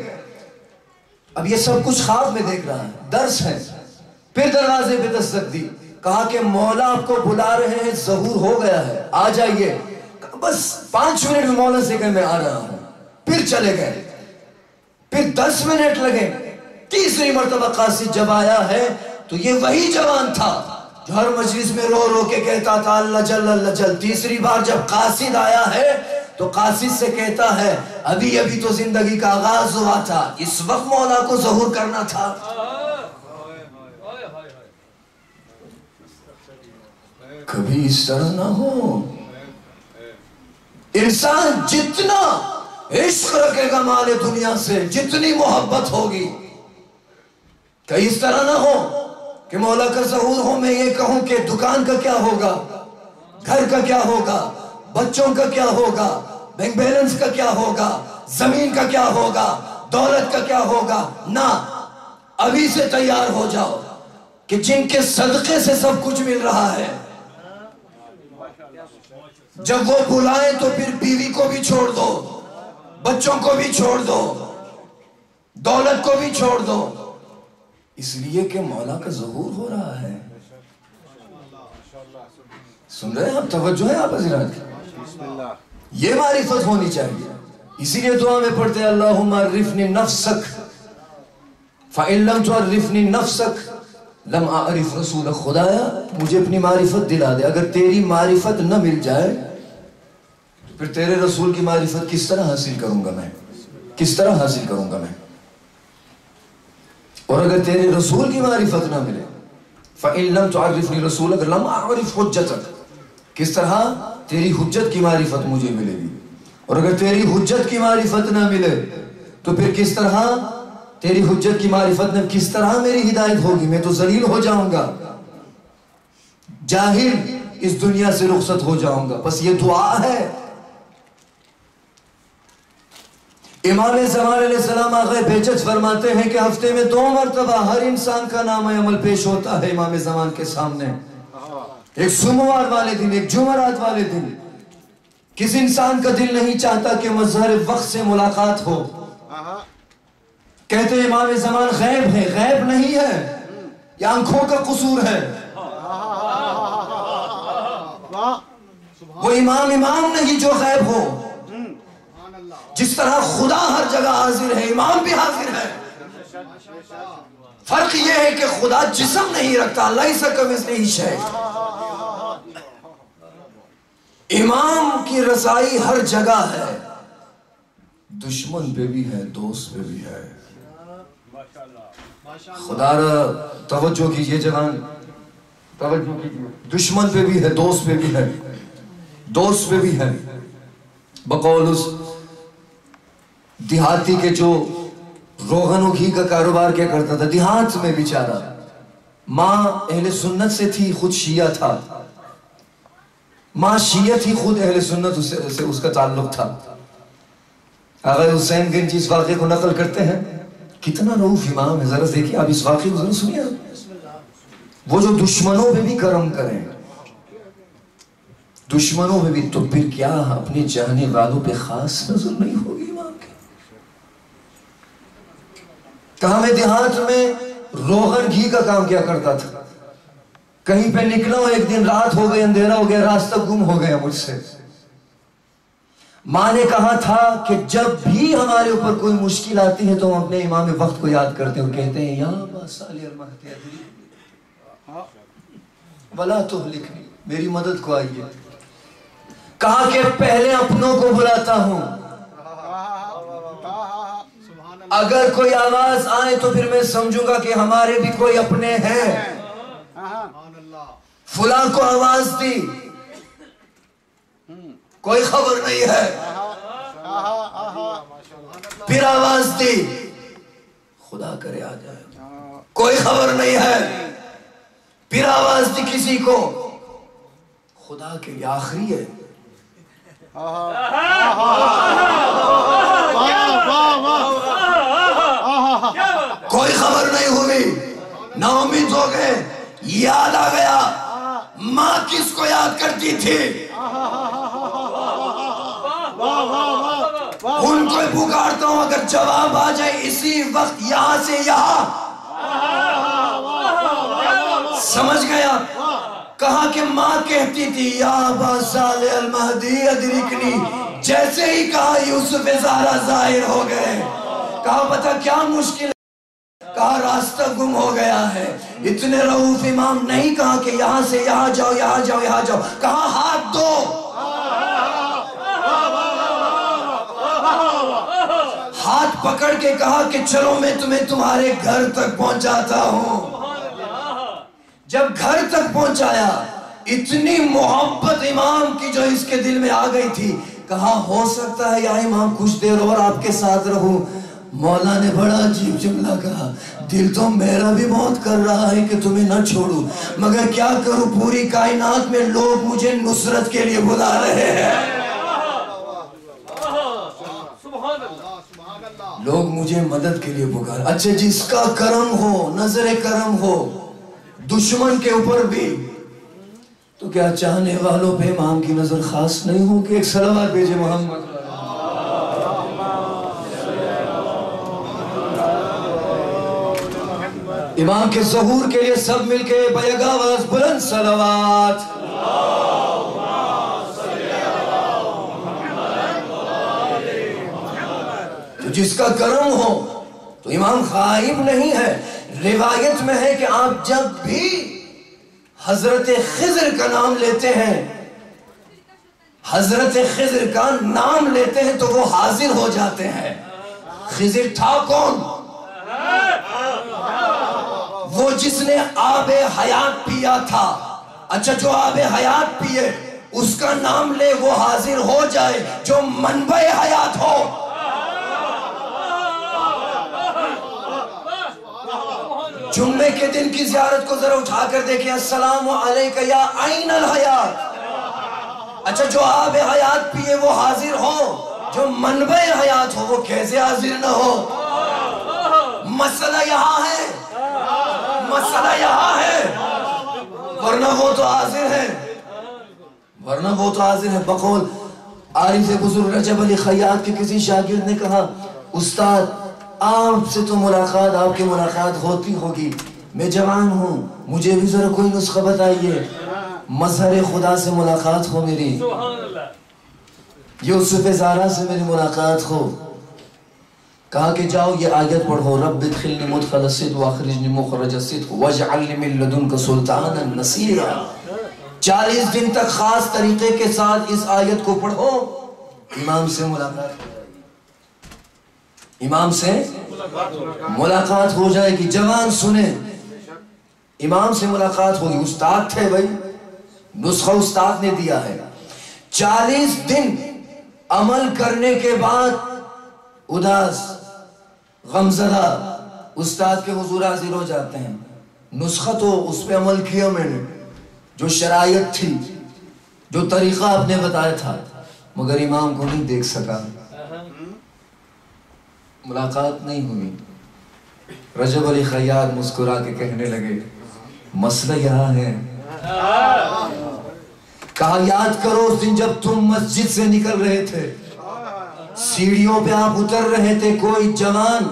اب یہ سب کچھ خواب میں دیکھ رہا ہے، درس ہے. پھر دروازے پہ دستک دی. کہا کہ مولا آپ کو بلا رہے ہیں، ظہور ہو گیا ہے، آ جائیے. بس 5 منٹ میں مولا سے کہ میں آ رہا ہوں. پھر چلے گئے. پھر 10 منٹ لگے. تیسری مرتبہ قاصد جب آیا ہے تو یہ وہی جوان تھا جو ہر مجلس میں رو رو کے کہتا تھا اللہ جل اللہ جل. تیسری بار جب قاصد آیا ہے تو قاصد سے کہتا ہے ابھی تو زندگی کا آغاز ہوا تھا، اس وقت مولا کو ظہور کرنا تھا. کبھی اس طرح نہ ہو. انسان جتنا عشق رکھے گا مال دنیا سے، جتنی محبت ہوگی، کہ اس طرح نہ ہو کہ مولا کا ظہور ہو میں یہ کہوں کہ دکان کا کیا ہوگا، گھر کا کیا ہوگا، بچوں کا کیا ہوگا، بینک بیلنس کا کیا ہوگا، زمین کا کیا ہوگا، دولت کا کیا ہوگا. نہ، ابھی سے تیار ہو جاؤ کہ جن کے صدقے سے سب کچھ مل رہا ہے، جب وہ بلائیں تو پھر بیوی کو بھی چھوڑ دو، بچوں کو بھی چھوڑ دو، دولت کو بھی چھوڑ دو، اس لیے کہ مولا کا ظہور ہو رہا ہے. سن رہے ہیں آپ؟ توجہ ہے آپ حضرات؟ یہ معرفت ہونی چاہیے. اسی لیے دعا میں پڑھتے ہیں اللہم عرفنی نفسک فَإِن لَمْ تُعَرِّفْنِي نَفْسَكَ لَمْ أَعْرِفْ رَسُولَ. خدایا مجھے اپنی معرفت دلا دے. اگر تیری معرفت نہ مل جائے تو پھر تیرے رسول کی معرفت کس طرح حاصل کروں گا میں، کس طرح حاصل کروں گا میں. اور اگر تیرے رسول کی معرفت نہ ملے فَإِن لَمْ تُعَرِّفْنِي رَسُولَكَ لَمْ أَعْرِفْ حُجَّتَكَ، کس طرح تیری حجت کی معرفت مجھے ملے گی. اور اگر تیری حجت کی معرفت نہ ملے تو پھر کس طرح تیری حجت کی معرفت نہ، کس طرح میری ہدایت ہوگی. میں تو ذلیل ہو جاؤں گا، جاہل اس دنیا سے رخصت ہو جاؤں گا. بس یہ دعا ہے. امام زمان علیہ السلام آغا بہجت فرماتے ہیں کہ ہفتے میں 2 مرتبہ ہر انسان کا نام عمل پیش ہوتا ہے امام زمان کے سامنے. ایک سوموار والے دن، ایک جمعرات والے دن. کس انسان کا دل نہیں چاہتا کہ مظہر وقت سے ملاقات ہو. کہتے ہیں امام زمان غیب ہے، غیب نہیں ہے، یہ آنکھوں کا قصور ہے. وہ امام نہیں جو غیب ہو. جس طرح خدا ہر جگہ حاضر ہے، امام بھی حاضر ہے۔ فرق یہ ہے کہ خدا جسم نہیں رکھتا، لیس کمثلہ شیء۔ امام کی رسائی ہر جگہ ہے، دشمن پہ بھی ہے، دوست پہ بھی ہے۔ خدا را توجہ کیجئے جوان، توجہ کیجئے، دشمن پہ بھی ہے، دوست پہ بھی ہے، دوست پہ بھی ہے۔ بقول اس دیہاتی کے جو روغن و گھی کا کاروبار کیا کرتا تھا، دیہات میں بیچارہ، ماں اہل سنت سے تھی، خود شیعہ تھا، ماں شیعہ تھی، خود اہل سنت سے اس کا تعلق تھا۔ آغا حسین گنجی اس واقعے کو نقل کرتے ہیں، کتنا رؤوف امام ہے، ذرا دیکھیں آپ اس واقعے کو ضرور سنیے۔ وہ جو دشمنوں پہ بھی کرم کریں، دشمنوں پہ بھی، تو پھر کیا اپنے چاہنے والوں پہ خاص نظر نہیں ہوگی امام کی؟ کہاں میں دیہات میں روغن گھی کا کام کیا کرتا تھا، کہیں پہ نکلا ہوں، ایک دن رات ہو گئی، اندھیرا ہو گیا، راستہ گم ہو گیا مجھ سے۔ ماں نے کہا تھا کہ جب بھی ہمارے اوپر کوئی مشکل آتی ہے تو ہم اپنے امام وقت کو یاد کرتے ہیں اور کہتے ہیں یا ابا صالح المہدی ادریکنی ولا تہلکنی، میری مدد کو آئیے۔ کہا کہ پہلے اپنوں کو بلاتا ہوں، اگر کوئی آواز آئے تو پھر میں سمجھوں گا کہ ہمارے بھی کوئی اپنے ہیں۔ فلاں کو آواز دی، کوئی خبر نہیں ہے، پھر آواز دی، خدا کرے آ جائے، کوئی خبر نہیں ہے، پھر آواز دی کسی کو، خدا کے لیے آخری ہے، کوئی خبر نہیں ہوئی، نا امید ہو گئے۔ یاد آ گیا ماں کس کو یاد کرتی تھی، ان کو پکارتا ہوں، اگر جواب آ جائے اسی وقت یہاں سے یہاں۔ سمجھ گیا؟ کہا کہ ماں کہتی تھی یا ابا صالح المہدی ادرکنی، جیسے ہی کہا یوسف زہرا ظاہر ہو گئے۔ کہا بتا کیا مشکل ہے؟ کہا راستہ گم ہو گیا ہے۔ اتنے رؤوف امام نہیں کہا کہ یہاں سے یہاں جاؤ، یہاں جاؤ، یہاں جاؤ، کہا ہاتھ دو، ہاتھ پکڑ کے کہا کہ چلو میں تمہیں تمہارے گھر تک پہنچاتا ہوں۔ جب گھر تک پہنچایا، اتنی محبت امام کی جو اس کے دل میں آ گئی تھی، کہا ہو سکتا ہے یا امام کچھ دیر اور آپ کے ساتھ رہوں۔ مولا نے بڑا عجیب جملہ کہا، دل تو میرا بھی بہت کر رہا ہے کہ تمہیں نہ چھوڑوں، مگر کیا کروں، پوری کائنات میں لوگ مجھے نصرت کے لیے بلا رہے ہیں، لوگ مجھے مدد کے لیے پکار۔ اچھا جس کا کرم ہو، نظر کرم ہو دشمن کے اوپر بھی، تو کیا چاہنے والوں پہ امام کی نظر خاص نہیں ہو؟ کہ ایک صلوات بھیجے محمد۔ امام کے ظہور کے لیے سب مل کے بیگ آواز بلند صلوات۔ تو جس کا کرم ہو تو امام غائب نہیں ہے۔ روایت میں ہے کہ آپ جب بھی حضرت خضر کا نام لیتے ہیں، حضرت خضر کا نام لیتے ہیں تو وہ حاضر ہو جاتے ہیں۔ خضر تھا کون؟ وہ جس نے آب حیات پیا تھا۔ اچھا جو آب حیات پیے اس کا نام لے، وہ حاضر ہو جائے، جو منبع حیات ہو۔ جمعے کے دن کی زیارت کو ذرا اٹھا کر دیکھیں، السلام علیکہ یا عین الحیات۔ اچھا جو آب حیات پیے وہ حاضر ہو، جو منبع حیات ہو وہ کیسے حاضر نہ ہو؟ مسئلہ یہاں ہے، مسئلہ یہاں ہے، ورنہ وہ تو حاضر ہے، ورنہ وہ تو حاضر ہے۔ بقول عارف بزرگ رجب علی خیاط کے کسی شاگرد نے کہا، استاد آپ سے تو ملاقات، آپ کی ملاقات ہوتی ہوگی، میں جوان ہوں، مجھے بھی ذرا کوئی نسخہ بتائیے، مظہر خدا سے ملاقات ہو میری۔ یوسف زارا سے میری ملاقات ہو، کہا کہ جاؤ یہ آیت پڑھو، رب ادخلنی مدخل الصدق واخرجنی مخرج الصدق واجعل لی من لدنک سلطانا نصیرا۔ 40 دن تک خاص طریقے کے ساتھ اس آیت کو پڑھو، امام سے ملاقات ہو جائے گی، امام سے ملاقات ہو جائے گی۔ جوان سنیں، امام سے ملاقات ہوگی، استاد تھے بھائی، نسخہ استاد نے دیا ہے۔ 40 دن عمل کرنے کے بعد اداس غمزدہ استاد کے حضور حاضر ہو جاتے ہیں، نسخہ تو اس پہ عمل کیا میں نے، جو شرائط تھی، جو طریقہ آپ نے بتایا تھا، مگر امام کو نہیں دیکھ سکا، ملاقات نہیں ہوئی۔ رجب علی خیاط مسکرا کے کہنے لگے مسئلہ یہاں ہے۔ کہا یاد کرو اس دن جب تم مسجد سے نکل رہے تھے، سیڑھیوں پہ آپ اتر رہے تھے، کوئی جوان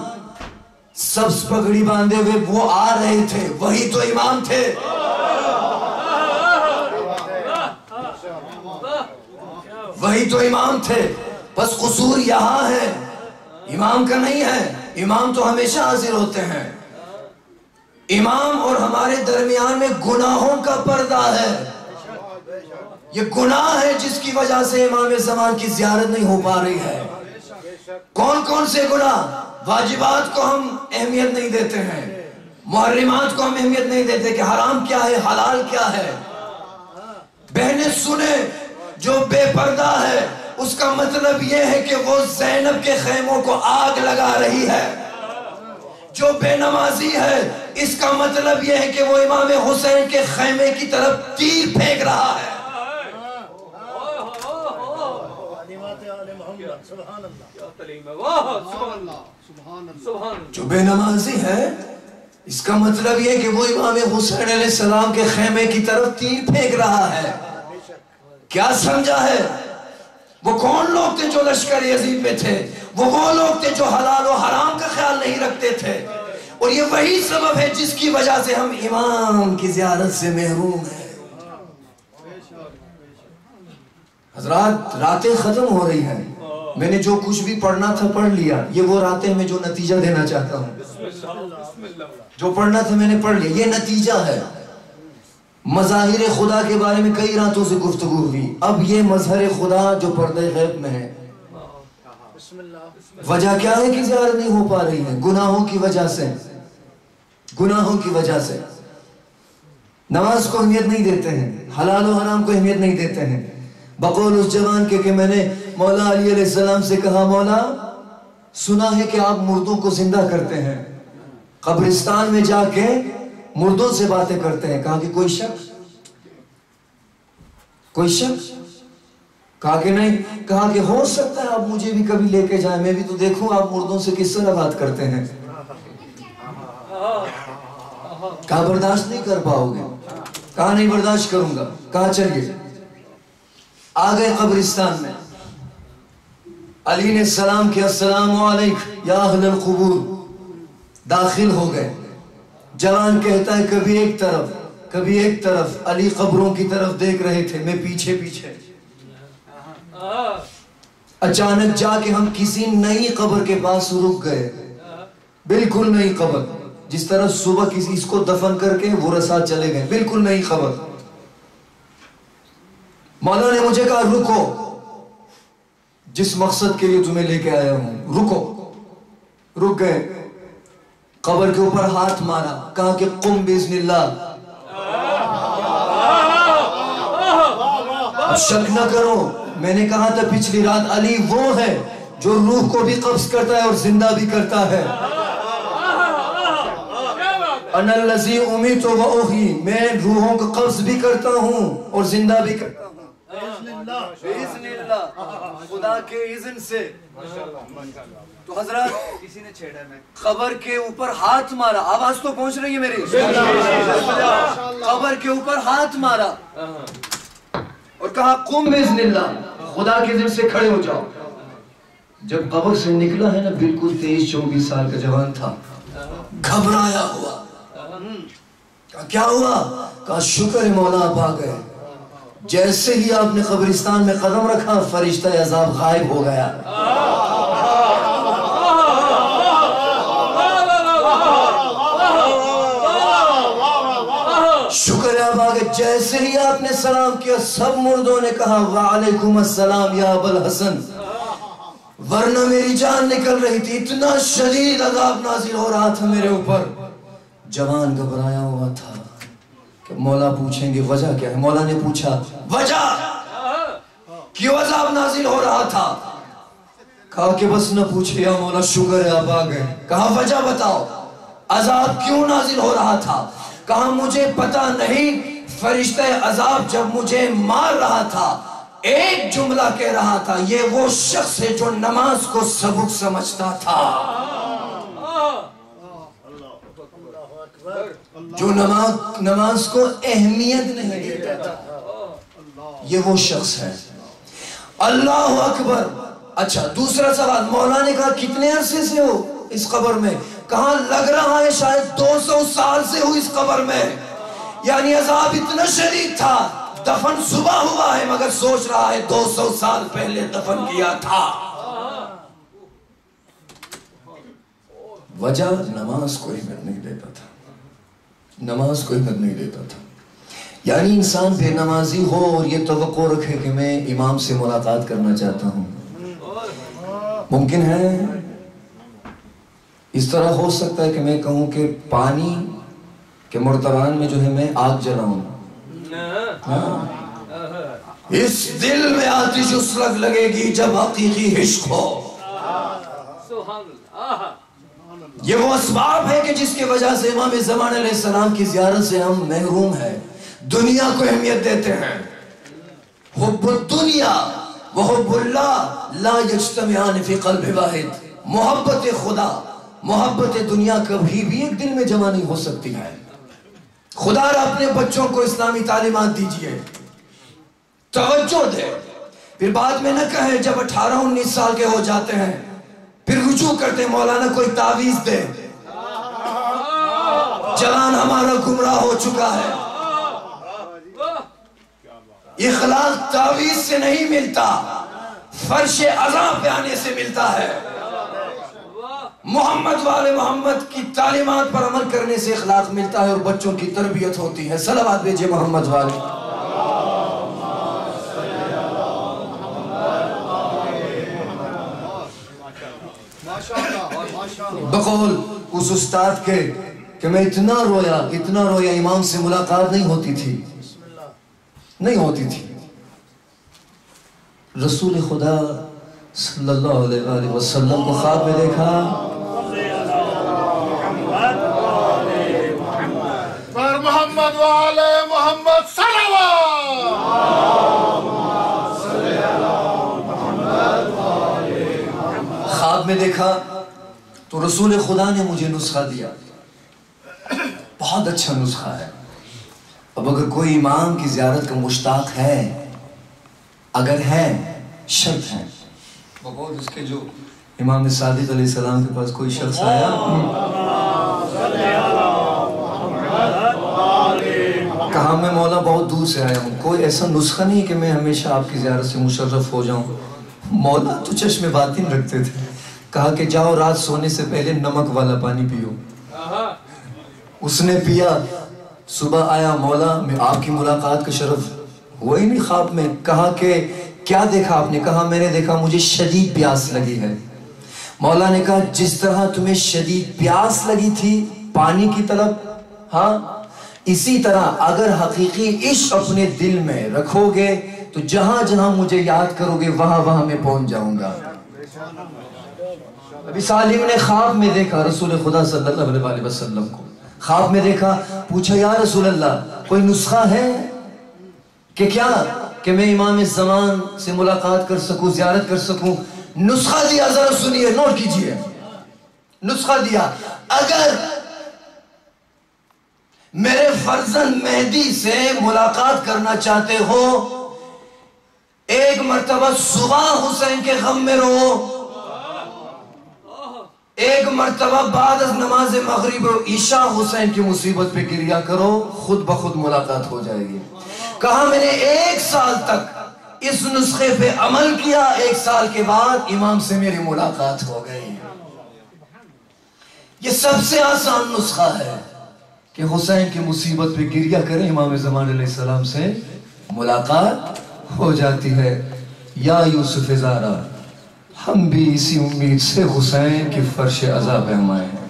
سبز پگڑی باندھے ہوئے وہ آ رہے تھے، وہی تو امام تھے۔ وہی تو امام تھے، بس قصور یہاں ہے، امام کا نہیں ہے۔ امام تو ہمیشہ حاضر ہوتے ہیں۔ امام اور ہمارے درمیان میں گناہوں کا پردہ ہے، یہ گناہ ہے جس کی وجہ سے امام زمان کی زیارت نہیں ہو پا رہی ہے۔ کون کون سے گناہ؟ واجبات کو ہم اہمیت نہیں دیتے ہیں، محرمات کو ہم اہمیت نہیں دیتے کہ حرام کیا ہے حلال کیا ہے۔ بہنیں سنیں، جو بے پردہ ہے اس کا مطلب یہ ہے کہ وہ زینب کے خیموں کو آگ لگا رہی ہے۔ جو بے نمازی ہے اس کا مطلب یہ ہے کہ وہ امام حسین کے خیمے کی طرف تیر پھینک رہا ہے۔ جو بے نمازی ہے اس کا مطلب یہ کہ وہ امام حسین علیہ السلام کے خیمے کی طرف تیر پھینک رہا ہے۔ کیا سمجھا ہے؟ وہ کون لوگ تھے جو لشکر یزید میں تھے؟ وہ لوگ تھے جو حلال و حرام کا خیال نہیں رکھتے تھے، اور یہ وہی سبب ہے جس کی وجہ سے ہم امام کی زیارت سے محروم ہیں۔ حضرات راتیں ختم ہو رہی ہیں، میں نے جو کچھ بھی پڑھنا تھا پڑھ لیا، یہ وہ راتیں میں جو نتیجہ دینا چاہتا ہوں، جو پڑھنا تھا میں نے پڑھ لیا، یہ نتیجہ ہے۔ مظاہر خدا کے بارے میں کئی راتوں سے گفتگو ہوئی، اب یہ مظہر خدا جو پردہ غیب میں ہے، وجہ کیا ہے کہ زیارت نہیں ہو پا رہی ہے؟ گناہوں کی وجہ سے، گناہوں کی وجہ سے۔ نماز کو اہمیت نہیں دیتے ہیں، حلال و حرام کو اہمیت نہیں دیتے ہیں۔ بقول اس جوان کے کہ میں نے مولا علی علیہ السلام سے کہا مولا سنا ہے کہ آپ مردوں کو زندہ کرتے ہیں، قبرستان میں جا کے مردوں سے باتیں کرتے ہیں۔ کہا کہ کوئی شک؟ کوئی شک؟ کہا کہ نہیں۔ کہا کہ ہو سکتا ہے آپ مجھے بھی کبھی لے کے جائیں، میں بھی تو دیکھوں آپ مردوں سے کس طرح بات کرتے ہیں۔ کہا برداشت نہیں کر پاؤ گے؟ کہا نہیں برداشت کروں گا۔ کہا چلیے۔ آ گئے قبرستان میں، علی نے السلام کیا، السلام علیکم یا اہل القبور۔ داخل ہو گئے، جوان کہتا ہے کبھی ایک طرف کبھی ایک طرف، علی قبروں کی طرف دیکھ رہے تھے، میں پیچھے پیچھے۔ اچانک جا کے ہم کسی نئی قبر کے پاس رک گئے، بالکل نئی قبر، جس طرح صبح کسی اس کو دفن کر کے وہ رسا چلے گئے، بالکل نئی قبر۔ مولا نے مجھے کہا رکو، جس مقصد کے لیے تمہیں لے کے آیا ہوں رکو۔ رک گئے، قبر کے اوپر ہاتھ مارا، کہا کہ قم باذن اللہ۔ اب شک نہ کرو، میں نے کہا تھا پچھلی رات علی وہ ہے جو روح کو بھی قبض کرتا ہے اور زندہ بھی کرتا ہے۔ انا الذی امیت و احیی، میں روحوں کو قبض بھی کرتا ہوں اور زندہ بھی کرتا ہوں باذن اللہ، خدا کے اذن سے۔ تو حضرات کسی نے چھیڑا ہے، قبر کے اوپر ہاتھ مارا، آواز تو پہنچ رہی ہے میری؟ قبر کے اوپر ہاتھ مارا اور کہا قم باذن اللہ، خدا کے اذن سے کھڑے ہو جاؤ۔ جب قبر سے نکلا ہے نا، بالکل 23-24 سال کا جوان تھا، گھبرایا ہوا۔ کہا کیا ہوا؟ کہا شکر ہے مولا آپ آ گئے، جیسے ہی آپ نے قبرستان میں قدم رکھا فرشتہ عذاب غائب ہو گیا. شکر ہے ابا کہ جیسے ہی آپ نے سلام کیا سب مردوں نے کہا وعلیکم السلام یا ابو الحسن، ورنہ میری جان نکل رہی تھی، اتنا شدید عذاب نازل ہو رہا تھا میرے اوپر. جوان گھبرایا ہوا تھا کہ مولا پوچھیں گے وجہ کیا ہے. مولا نے پوچھا وجہ کیوں عذاب نازل ہو رہا تھا؟ کہا کہ بس نہ پوچھے یا مولا، شکر ہے آپ آ گئے. کہا وجہ بتاؤ، عذاب کیوں نازل ہو رہا تھا؟ کہا مجھے پتا نہیں، فرشتہ عذاب جب مجھے مار رہا تھا ایک جملہ کہہ رہا تھا، یہ وہ شخص ہے جو نماز کو سبق سمجھتا تھا، جو نماز کو اہمیت نہیں دیتا تھا، یہ وہ شخص ہے. اللہ اکبر. اچھا دوسرا سوال، مولا نے کہا کتنے عرصے سے ہو اس قبر میں؟ کہاں لگ رہا ہے شاید 200 سال سے ہو اس قبر میں. یعنی عذاب اتنا شدید تھا، دفن صبح ہوا ہے مگر سوچ رہا ہے 200 سال پہلے دفن کیا تھا. وجہ نماز کو اہمیت نہیں دیتا تھا، نماز کو اہمیت نہیں دیتا تھا. یعنی انسان بے نمازی ہو اور یہ توقع رکھے کہ میں امام سے ملاقات کرنا چاہتا ہوں، ممکن ہے؟ اس طرح ہو سکتا ہے کہ میں کہوں کہ پانی کے مرتبان میں جو ہے میں آگ جلاؤں. اس دل میں آتش اس وقت لگے گی جب حقیقی عشق ہو. یہ وہ اسباب ہے کہ جس کی وجہ سے امام زمان علیہ السلام کی زیارت سے ہم محروم ہیں، دنیا کو اہمیت دیتے ہیں. حب الدنیا وحب اللہ لا یجتمعان فی قلب واحد. محبت خدا محبت دنیا کبھی بھی ایک دل میں جمع نہیں ہو سکتی ہے. خدا را اپنے بچوں کو اسلامی تعلیمات دیجئے، توجہ دے، پھر بعد میں نہ کہیں جب 18-19 سال کے ہو جاتے ہیں پھر رجوع کرتے ہیں مولانا کوئی تعویذ دے. جوان ہمارا گمراہ ہو چکا ہے. اخلاص تعویذ سے نہیں ملتا، فرش عذاب پہ آنے سے ملتا ہے. محمد والے محمد کی تعلیمات پر عمل کرنے سے اخلاق ملتا ہے اور بچوں کی تربیت ہوتی ہے. صلوات بھیجئے محمد والے. بقول اس استاد کے کہ میں اتنا رویا امام سے ملاقات نہیں ہوتی تھی. رسول خدا صلی اللہ علیہ وآلہ وسلم کو خواب میں دیکھا. پر محمد والے محمد صلوات. خواب میں دیکھا تو رسول خدا نے مجھے نسخہ دیا، بہت اچھا نسخہ ہے. اب اگر کوئی امام کی زیارت کا مشتاق ہے، اگر ہے، شرط ہے بقول اس کے جو امام صادق علیہ السلام کے پاس کوئی شخص آیا کہا میں مولا بہت دور سے آیا ہوں، کوئی ایسا نسخہ نہیں کہ میں ہمیشہ آپ کی زیارت سے مشرف ہو جاؤں. مولا تو چشم باطن رکھتے تھے. کہا کہ جاؤ رات سونے سے پہلے نمک والا پانی پیو. اس نے پیا، صبح آیا مولا میں آپ کی ملاقات کا شرف ہوا ہی نہیں خواب میں. کہا کہ کیا دیکھا آپ نے؟ کہا میں نے دیکھا مجھے شدید پیاس لگی ہے. مولا نے کہا جس طرح تمہیں شدید پیاس لگی تھی پانی کی طرف، ہاں اسی طرح اگر حقیقی عشق اپنے دل میں رکھو گے تو جہاں جہاں مجھے یاد کرو گے وہاں وہاں میں پہنچ جاؤں گا. ابھی سالم نے خواب میں دیکھا رسول خدا صلی اللہ علیہ وسلم کو، خواب میں دیکھا. پوچھا یا رسول اللہ کوئی نسخہ ہے کہ کیا کہ میں امام زمان سے ملاقات کر سکوں، زیارت کر سکوں؟ نسخہ دیا، ذرا سنیے، نوٹ کیجئے. نسخہ دیا، اگر میرے فرزند مہدی سے ملاقات کرنا چاہتے ہو ایک مرتبہ صبح حسین کے غم میں رو، ایک مرتبہ بعد از نماز مغرب و عشاء حسین کی مصیبت پہ گریہ کرو، خود بخود ملاقات ہو جائے گی۔ کہا میں نے 1 سال تک اس نسخے پہ عمل کیا، 1 سال کے بعد امام سے میری ملاقات ہو گئی۔ یہ سب سے آسان نسخہ ہے کہ حسین کی مصیبت پہ گریہ کریں، امام زمان علیہ السلام سے ملاقات ہو جاتی ہے۔ یا یوسف زارا، ہم بھی اسی امید سے حسین کی فرش عزا پہ ہم آئے ہیں۔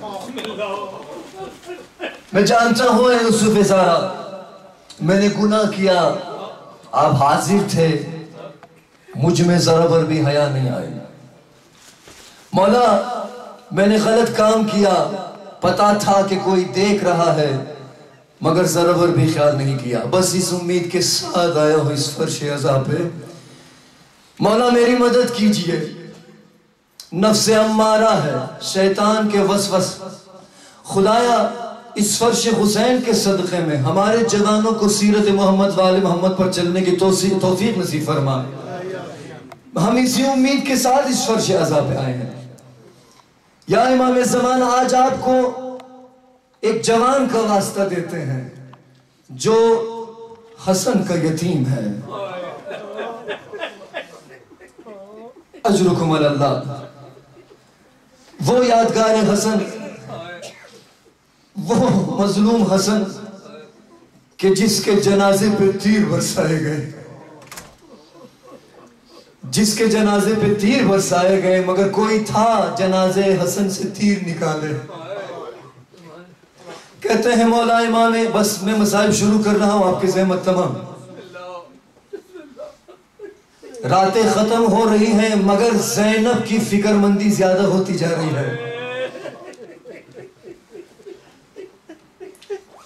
میں جانتا ہوں اے یوسف زارا، میں نے گناہ کیا، آپ حاضر تھے، مجھ میں ذرا بھر بھی حیا نہیں آئی۔ مولا میں نے غلط کام کیا، پتا تھا کہ کوئی دیکھ رہا ہے، مگر ذرا بھر بھی خیال نہیں کیا، بس اس امید کے ساتھ آیا ہوں اس فرش عزا پہ۔ مولا میری مدد کیجئے، نفس امارہ ہے، شیطان کے وسوس، خدایا اس فرش حسین کے صدقے میں ہمارے جوانوں کو سیرت محمد وآل محمد پر چلنے کی توفیق نصیب فرما۔ ہم اسی امید کے ساتھ اس فرش عزا پہ آئے ہیں۔ یا امام زمان، آج آپ کو ایک جوان کا واسطہ دیتے ہیں جو حسن کا یتیم ہے۔ اجرکم اللہ، وہ یادگار حسن، وہ مظلوم حسن کہ جس کے جنازے پہ تیر برسائے گئے، جس کے جنازے پہ تیر برسائے گئے، مگر کوئی تھا جنازے حسن سے تیر نکالے۔ کہتے ہیں مولا امام، بس میں مصائب شروع کر رہا ہوں، آپ کی زحمت تمام۔ راتیں ختم ہو رہی ہیں مگر زینب کی فکر مندی زیادہ ہوتی جا رہی ہے،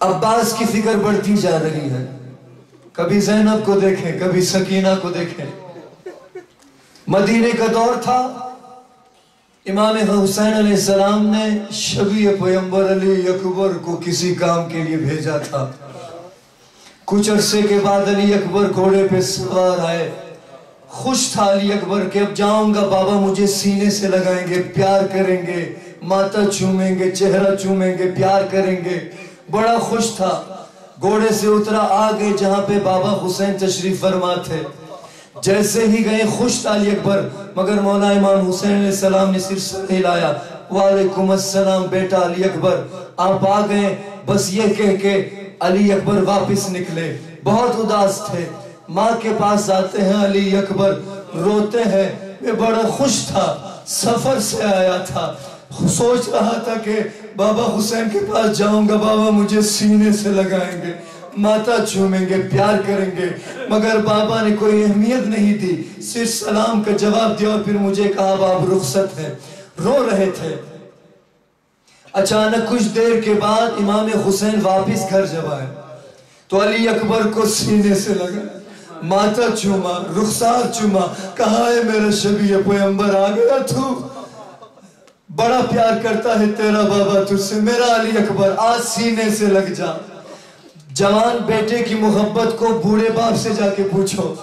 عباس کی فکر بڑھتی جا رہی ہے۔ کبھی زینب کو دیکھیں، کبھی سکینہ کو دیکھیں۔ مدینے کا دور تھا، امام حسین علیہ السلام نے شبیہ پیغمبر علی اکبر کو کسی کام کے لیے بھیجا تھا۔ کچھ عرصے کے بعد علی اکبر گھوڑے پہ سوار آئے، خوش تھا علی اکبر کہ اب جاؤں گا، بابا مجھے سینے سے لگائیں گے، پیار کریں گے، ماتھا چومیں گے، چہرہ چومیں گے، پیار کریں گے، بڑا خوش تھا۔ گھوڑے سے اترا، آگے جہاں پہ بابا حسین تشریف فرما تھے، جیسے ہی گئے خوش تھا علی اکبر، مگر مولا امام حسین علیہ السلام نے صرف سر ہلایا، وعلیکم السلام بیٹا علی اکبر، آپ آ گئے، بس یہ کہہ کے علی اکبر واپس نکلے، بہت اداس تھے۔ ماں کے پاس آتے ہیں علی اکبر، روتے ہیں، میں بڑا خوش تھا، سفر سے آیا تھا، سوچ رہا تھا کہ بابا حسین کے پاس جاؤں گا، بابا مجھے سینے سے لگائیں گے، ماتھا چومیں گے، پیار کریں گے، مگر بابا نے کوئی اہمیت نہیں دی، صرف سلام کا جواب دیا اور پھر مجھے کہا باب رخصت ہے، رو رہے تھے۔ اچانک کچھ دیر کے بعد امام حسین واپس گھر جب آئے تو علی اکبر کو سینے سے لگا، ماتھا چوما، رخسار چوما، کہا ہے میرا شبیہ پیغمبر آ گیا، تو بڑا پیار کرتا ہے تیرا بابا تجھ سے، میرا علی اکبر آج سینے سے لگ جا۔ جوان بیٹے کی محبت کو بوڑھے باپ سے جا کے پوچھو،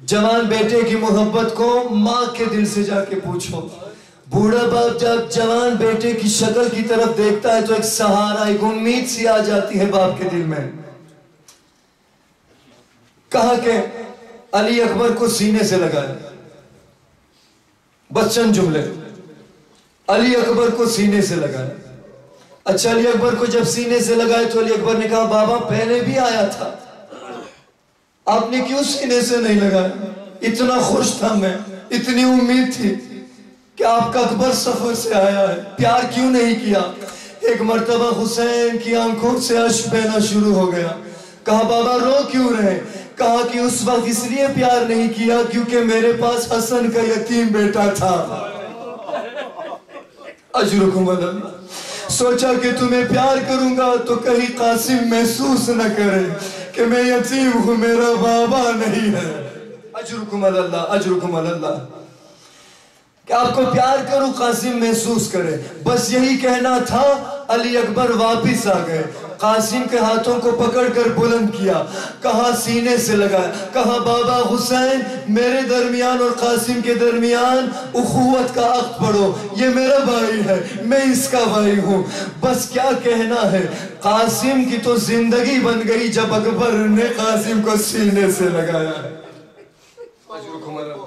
جوان بیٹے کی محبت کو ماں کے دل سے جا کے پوچھو۔ بوڑھا باپ جب جوان بیٹے کی شکل کی طرف دیکھتا ہے تو ایک سہارا، ایک امید سی آ جاتی ہے باپ کے دل میں۔ کہا کہ علی اکبر کو سینے سے لگائے، بس چند جملے، علی اکبر کو سینے سے لگائے۔ اچھا علی اکبر کو جب سینے سے لگائے تو علی اکبر نے کہا بابا پہلے بھی آیا تھا، آپ نے کیوں سینے سے نہیں لگایا؟ اتنا خوش تھا میں، اتنی امید تھی کہ آپ کا اکبر سفر سے آیا ہے، پیار کیوں نہیں کیا؟ ایک مرتبہ حسین کی آنکھوں سے اشک بہنا شروع ہو گیا، کہا بابا رو کیوں رہے؟ کہا کہ اس وقت اس لیے پیار نہیں کیا کیونکہ میرے پاس حسن کا یتیم بیٹا تھا۔ اجرکم اللہ، سوچا کہ تمہیں پیار کروں گا تو کہیں قاسم محسوس نہ کرے کہ میں یتیم ہوں، میرا بابا نہیں ہے۔ اجرکم اللہ، اجرکم اللہ، کہ آپ کو پیار کروں قاسم محسوس کرے، بس یہی کہنا تھا علی اکبر واپس آ گئے، قاسم کے ہاتھوں کو پکڑ کر بلند کیا، کہا سینے سے لگایا، کہا بابا حسین میرے درمیان اور قاسم کے درمیان اخوت کا عقد پڑھو، یہ میرا بھائی ہے، میں اس کا بھائی ہوں، بس کیا کہنا ہے۔ قاسم کی تو زندگی بن گئی جب اکبر نے قاسم کو سینے سے لگایا ہے۔ اجرکم اللہ،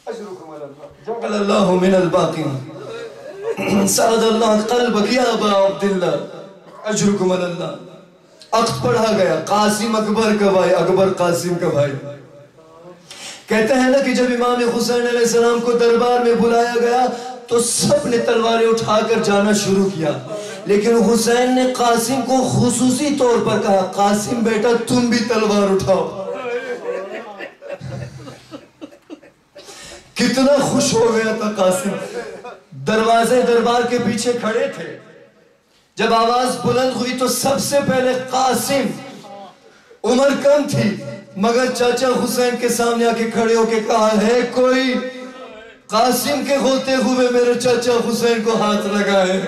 اجرکم اللہ، جعل اللہ من الباقین، سعد اللہ قلبک یا ابا عبداللہ، اجرکم اللہ۔ عقد پڑھا گیا، قاسم اکبر کا بھائی، اکبر قاسم کا بھائی۔ کہتے ہیں نا کہ جب امام حسین علیہ السلام کو دربار میں بلایا گیا تو سب نے تلواریں اٹھا کر جانا شروع کیا، لیکن حسین نے قاسم کو خصوصی طور پر کہا قاسم بیٹا تم بھی تلوار اٹھاؤ۔ کتنا خوش ہو گیا تھا قاسم، دروازے دربار کے پیچھے کھڑے تھے، جب آواز بلند ہوئی تو سب سے پہلے قاسم، عمر کم تھی مگر چاچا حسین کے سامنے آ کے کھڑے ہو کے کہا ہے کوئی قاسم کے ہوتے ہوئے میرے چاچا حسین کو ہاتھ لگائے۔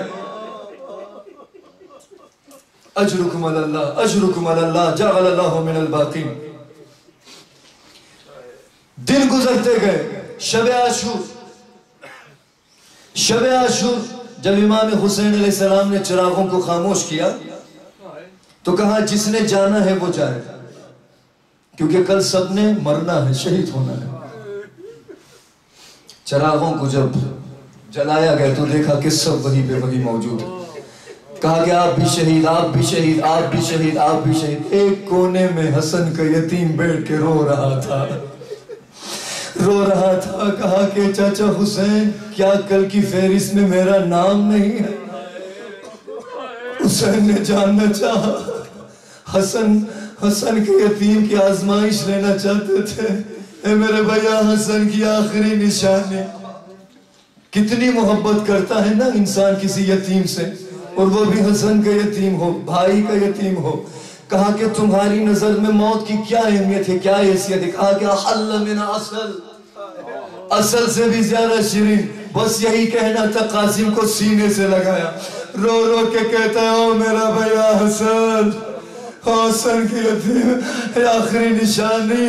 اجرکم اللہ، اجرکم اللہ، جعل اللہ من الباقین۔ دن گزرتے گئے، شب عاشور، شب عاشور جب امام حسین علیہ السلام نے چراغوں کو خاموش کیا تو کہا جس نے جانا ہے وہ جائے، کیونکہ کل سب نے مرنا ہے، شہید ہونا ہے۔ چراغوں کو جب جلایا گیا تو دیکھا کہ سب وہی پہ وہی موجود ہے۔ کہا کہ آپ بھی شہید، آپ بھی شہید، آپ بھی شہید، آپ بھی شہید۔ ایک کونے میں حسن کا یتیم بیٹھ کے رو رہا تھا، رو رہا تھا۔ کہا کہ چاچا حسین کیا کل کی فہرست میں میرا نام نہیں ہے؟ حسین نے جاننا چاہا، حسن کے یتیم کی آزمائش لینا چاہتے تھے۔ اے میرے بھیا حسن کی آخری نشانی، کتنی محبت کرتا ہے نا انسان کسی یتیم سے، اور وہ بھی حسن کا یتیم ہو، بھائی کا یتیم ہو۔ کہا کہ تمہاری نظر میں موت کی کیا اہمیت ہے، کیا حیثیت ہے؟ کہا کہ احل من اصل، اصل سے بھی زیادہ شیرین۔ بس یہی کہنا تھا، قاسم کو سینے سے لگایا، رو رو کے کہتا ہے او میرا بھیا حسن، حسن کی یتیم آخری نشانی۔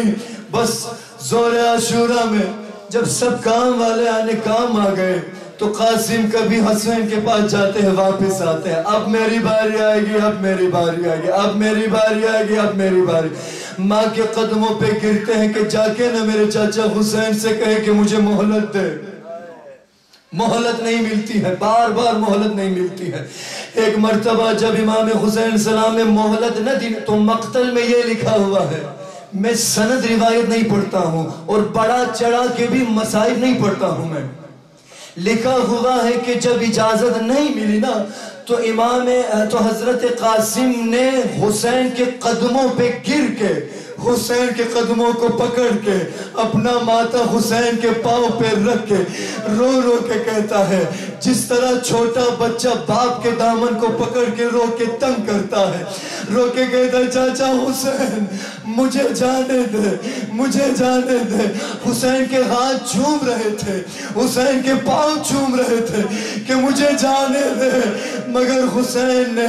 بس زور عاشورہ میں جب سب کام والے آنے کام آ گئے تو قاسم کبھی حسین کے پاس جاتے ہیں واپس آتے ہیں، اب میری باری آئے گی، اب میری باری آئے گی، اب میری باری آئے گی، اب میری باری۔ ماں کے قدموں پہ گرتے ہیں کہ جا کے نہ میرے چاچا حسین سے کہے کہ مجھے مہلت دے۔ مہلت نہیں ملتی ہے، بار بار مہلت نہیں ملتی ہے۔ ایک مرتبہ جب امام حسین علیہ السلام نے مہلت نہ دی تو مقتل میں یہ لکھا ہوا ہے، میں سند روایت نہیں پڑھتا ہوں اور بڑا چڑھا کے بھی مصائب نہیں پڑھتا ہوں میں، لکھا ہوا ہے کہ جب اجازت نہیں ملی نا تو حضرت قاسم نے حسین کے قدموں پہ گر کے، حسین کے قدموں کو پکڑ کے اپنا ماتھا حسین کے پاؤں پہ رکھ کے رو رو کے کہتا ہے جس طرح چھوٹا بچہ باپ کے دامن کو پکڑ کے رو کے تنگ کرتا ہے، رو کے کہتا ہے چاچا حسین مجھے جانے دے، مجھے جانے دے۔ حسین کے ہاتھ چوم رہے تھے، حسین کے پاؤں چوم رہے تھے کہ مجھے جانے دے، مگر حسین نے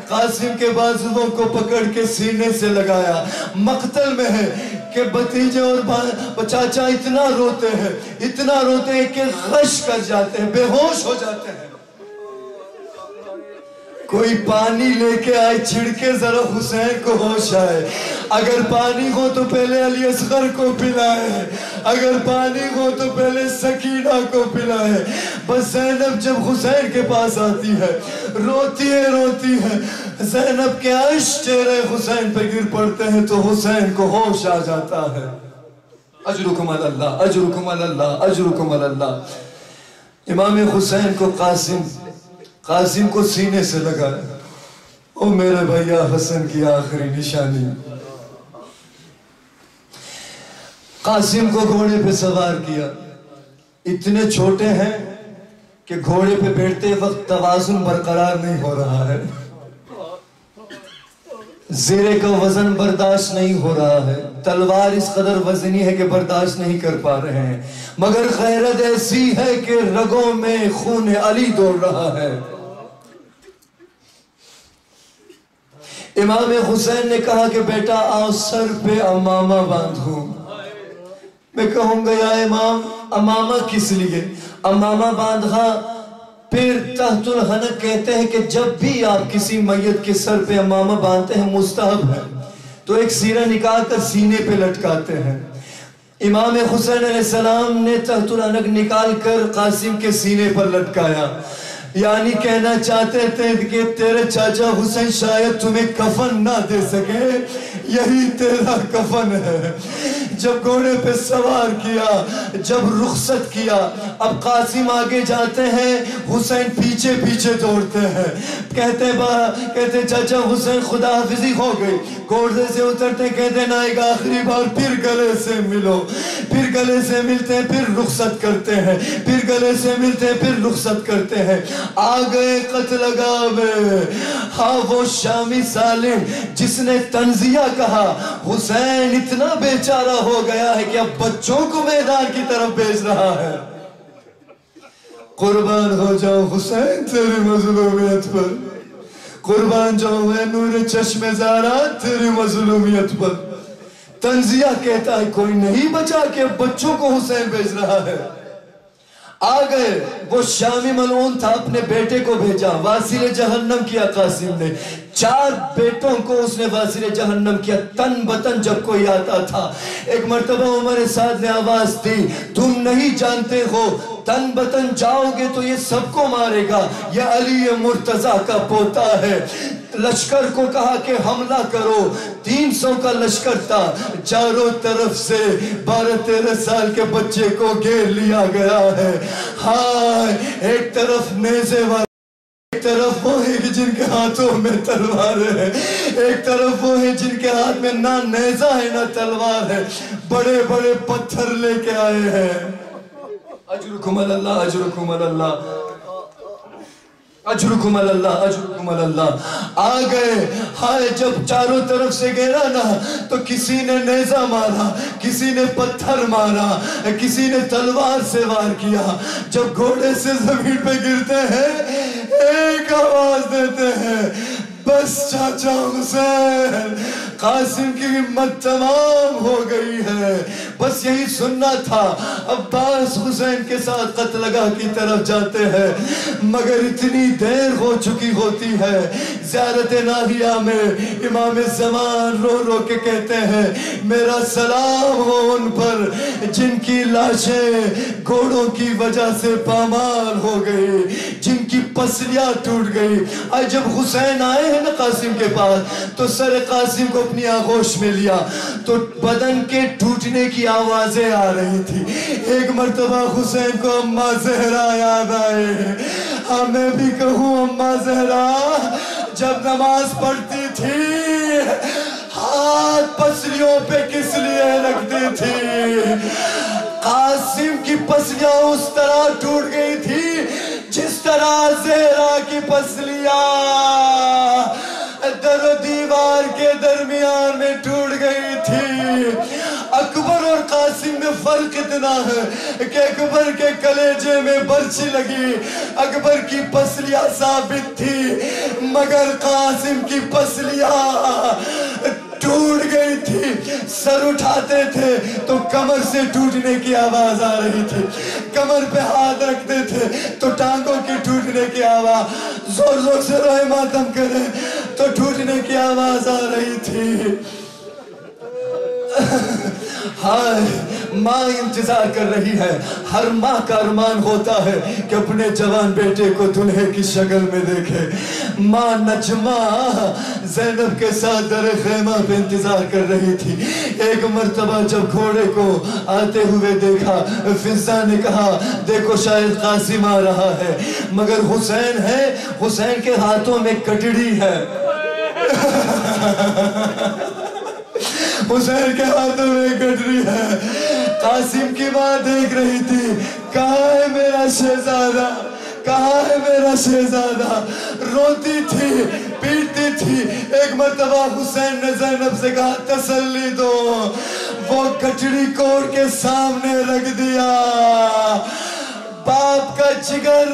قاسم کے بازوؤں کو پکڑ کے سینے سے لگایا۔ مقتل میں ہے کہ بھتیجے اور چاچا اتنا روتے ہیں کہ غش کر جاتے ہیں، بے ہوش ہو جاتے ہیں۔ کوئی پانی لے کے آئے چھڑکے ذرا حسین کو ہوش آئے، اگر پانی ہو تو پہلے علی اصغر کو پلائے، اگر پانی ہو تو پہلے سکینہ کو پلائے۔ بس زینب جب حسین کے پاس آتی ہے روتی ہے، زینب کے اشک چہرے حسین پہ گر پڑتے ہیں تو حسین کو ہوش آ جاتا ہے۔ اجرکم اللہ، اجرکم اللہ، اجرکم اللہ۔ امام حسین کو قاسم کو سینے سے لگایا، او میرے بھیا حسن کی آخری نشانی۔ قاسم کو گھوڑے پہ سوار کیا، اتنے چھوٹے ہیں کہ گھوڑے پہ بیٹھتے وقت توازن برقرار نہیں ہو رہا ہے، زیرے کا وزن برداشت نہیں ہو رہا ہے، تلوار اس قدر وزنی ہے کہ برداشت نہیں کر پا رہے ہیں، مگر غیرت ایسی ہے کہ رگوں میں خون علی دوڑ رہا ہے۔ امام حسین نے کہا کہ بیٹا آؤ سر پہ امامہ باندھوں. میں کہوں گا یا امام امامہ کس لیے؟ امامہ باندھا. پھر تحت الحنک کہتے ہیں کہ جب بھی آپ کسی میت کے سر پہ امامہ باندھتے ہیں مستحب ہے تو ایک سیرہ نکال کر سینے پہ لٹکاتے ہیں. امام حسین علیہ السلام نے تحت الحنک نکال کر قاسم کے سینے پر لٹکایا. یعنی کہنا چاہتے تھے کہ تیرے چاچا حسین شاید تمہیں کفن نہ دے سکے، یہی تیرا کفن ہے. جب گھوڑے پہ سوار کیا، جب رخصت کیا، اب قاسم آگے جاتے ہیں، حسین پیچھے پیچھے دوڑتے ہیں. کہتے چاچا حسین خدا حافظی ہو گئی. گھوڑے سے اترتے کہتے نائک آخری بار پھر گلے سے ملو. پھر گلے سے ملتے ہیں، پھر رخصت کرتے ہیں، پھر گلے سے ملتے ہیں، پھر رخصت کرتے ہیں. آ گئے قتل گاہ میں. ہاں وہ شامی سالم جس نے تنزیہ کہا حسین اتنا بیچارہ ہو گیا ہے کہ اب بچوں کو میدان کی طرف بھیج رہا ہے. قربان ہو جاؤ حسین تیری مظلومیت پر، قربان جاؤ میں نور چشم زارا تیری مظلومیت پر. تنزیہ کہتا ہے کوئی نہیں بچا کہ اب بچوں کو حسین بھیج رہا ہے. آ گئے. وہ شامی ملعون تھا، اپنے بیٹے کو بھیجا، واسل جہنم کیا قاسم نے. 4 بیٹوں کو اس نے واسل جہنم کیا. تن بتن جب کوئی آتا تھا، ایک مرتبہ عمر سعد نے آواز دی تم نہیں جانتے ہو تن بتن جاؤ گے تو یہ سب کو مارے گا، یہ علی مرتضیٰ کا پوتا ہے. لشکر کو کہا کہ حملہ کرو. 300 کا لشکر تھا، چاروں طرف سے 12-13 سال کے بچے کو گھیر لیا گیا ہے. ہاں ایک طرف نیزے والے، ایک طرف وہ ہیں جن کے ہاتھوں میں تلوار ہے، ایک طرف وہ ہیں جن کے ہاتھ میں نہ نیزہ ہے نہ تلوار ہے، بڑے بڑے پتھر لے کے آئے ہیں. اجرکم اللہ اجرکم اللہ اجرکم اللہ اجرکم اللہ. آ گئے. ہائے جب چاروں طرف سے گھیرا نا تو کسی نے نیزہ مارا، کسی نے پتھر مارا، کسی نے تلوار سے وار کیا. جب گھوڑے سے زمین پہ گرتے ہیں ایک آواز دیتے ہیں بس چاچا حسین. قاسم کی ہمت تمام ہو گئی ہے، بس یہی سننا تھا. عباس حسین کے ساتھ قتل گاہ کی طرف جاتے ہیں مگر اتنی دیر ہو چکی ہوتی ہے. زیارت ناہیہ میں امام زمان رو رو کے کہتے ہیں میرا سلام ہو ان پر جن کی لاشیں گھوڑوں کی وجہ سے پامال ہو گئی، جن کی پسلیاں ٹوٹ گئی. آج جب حسین آئے ہیں نا قاسم کے پاس تو سر قاسم کو اپنی آغوش میں لیا تو بدن کے ٹوٹنے کی آوازیں آ رہی تھی. ایک مرتبہ حسین کو اماں زہرا یاد آئے. ہاں میں بھی کہوں اماں زہرا جب نماز پڑھتی تھی ہاتھ پسلیوں پہ کس لیے رکھتی تھی؟ قاسم کی پسلیاں اس طرح ٹوٹ گئی تھی جس طرح زہرا کی پسلیاں در و دیوار کے درمیان میں ٹوٹ گئی تھی. اکبر اور قاسم میں فرق اتنا ہے کہ اکبر کے کلیجے میں برچھی لگی، اکبر کی پسلیاں ثابت تھی مگر قاسم کی پسلیاں ٹوٹ گئی تھی. سر اٹھاتے تھے تو کمر سے ٹوٹنے کی آواز آ رہی تھی، کمر پہ ہاتھ رکھتے تھے تو ٹانگوں کی ٹوٹنے کی آواز، زور زور سے روئے ماتم کرے تو ٹوٹنے کی آواز آ رہی تھی. ہائے ماں انتظار کر رہی ہے. ہر ماں کا ارمان ہوتا ہے کہ اپنے جوان بیٹے کو دلہے کی شکل میں دیکھے. ماں نجمہ زینب کے ساتھ در خیمہ پہ انتظار کر رہی تھی. ایک مرتبہ جب گھوڑے کو آتے ہوئے دیکھا فضہ نے کہا دیکھو شاید قاسم آ رہا ہے مگر حسین ہے، حسین کے ہاتھوں میں کٹڑی ہے. حسین کے ہاتھوں میں کٹڑی ہے. قاسم کی ماں دیکھ رہی تھی کہاں ہے میرا شہزادہ، کہاں ہے میرا شہزادہ. روتی تھی پیٹتی تھی. ایک مرتبہ حسین نے زینب سے کہا تسلی دو. وہ کٹڑی کوڑ کے سامنے رکھ دیا. باپ کا جگر،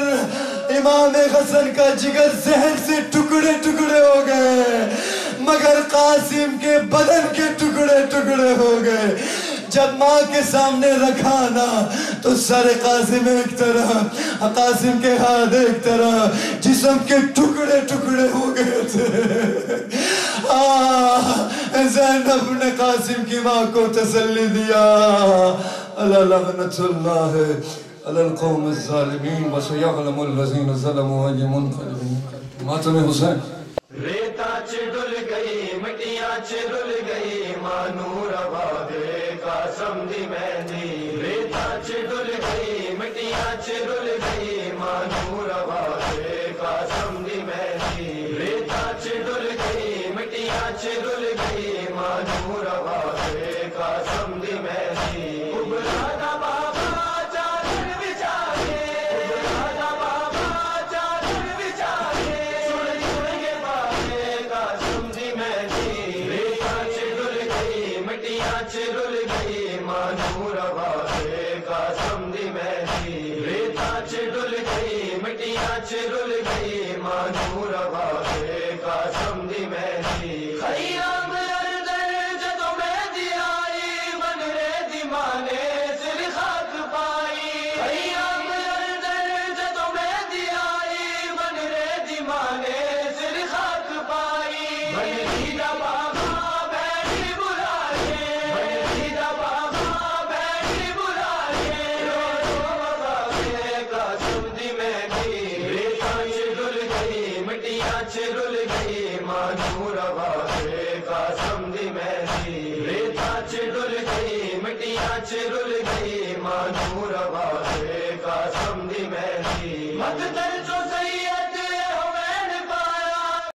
امام حسن کا جگر زہر سے ٹکڑے ٹکڑے ہو گئے مگر قاسم کے بدن کے ٹکڑے ٹکڑے ہو گئے. جب ماں کے سامنے رکھا نا تو سر قاسم ایک طرح، قاسم کے ہاتھ ایک طرح، جسم کے ٹکڑے ٹکڑے ہو گئے تھے. زینب نے قاسم کی ماں کو تسلی دیا. الا لعنت اللہ علی القوم الظالمین وسیعلم الذین ظلموا ای منقلب. ماتم حسین. ریتا چڑل گئی مٹیاں چڑل گئی مانو روا دے قاسم دی مہندی. ریتا چڑل گئی مٹیاں چڑل گئی مانو روا دے قاسم دی مہندی. ریتا چڑل گئی مٹیاں چڑل گئی مانو روا دے قاسم دی مہندی. چڑل گئی مانو روا دے قاسم دی مہندی. ریتا چڑل گئی مٹیاں چڑل گئی مانو روا دے قاسم دی مہندی. خیام اندر جدو مہندی آئی بن رے دی ماں نے سر خاک پائی. خیام اندر جدو مہندی آئی بن رے دی ماں نے سر خاک پائی. بن دا بابا بیٹھی بلا چڑل گئی مانو روا دے قاسم دی مہندی. ریتا چڑل گئی مٹیاں چڑل گئی مانو روا دے قاسم دی مہندی.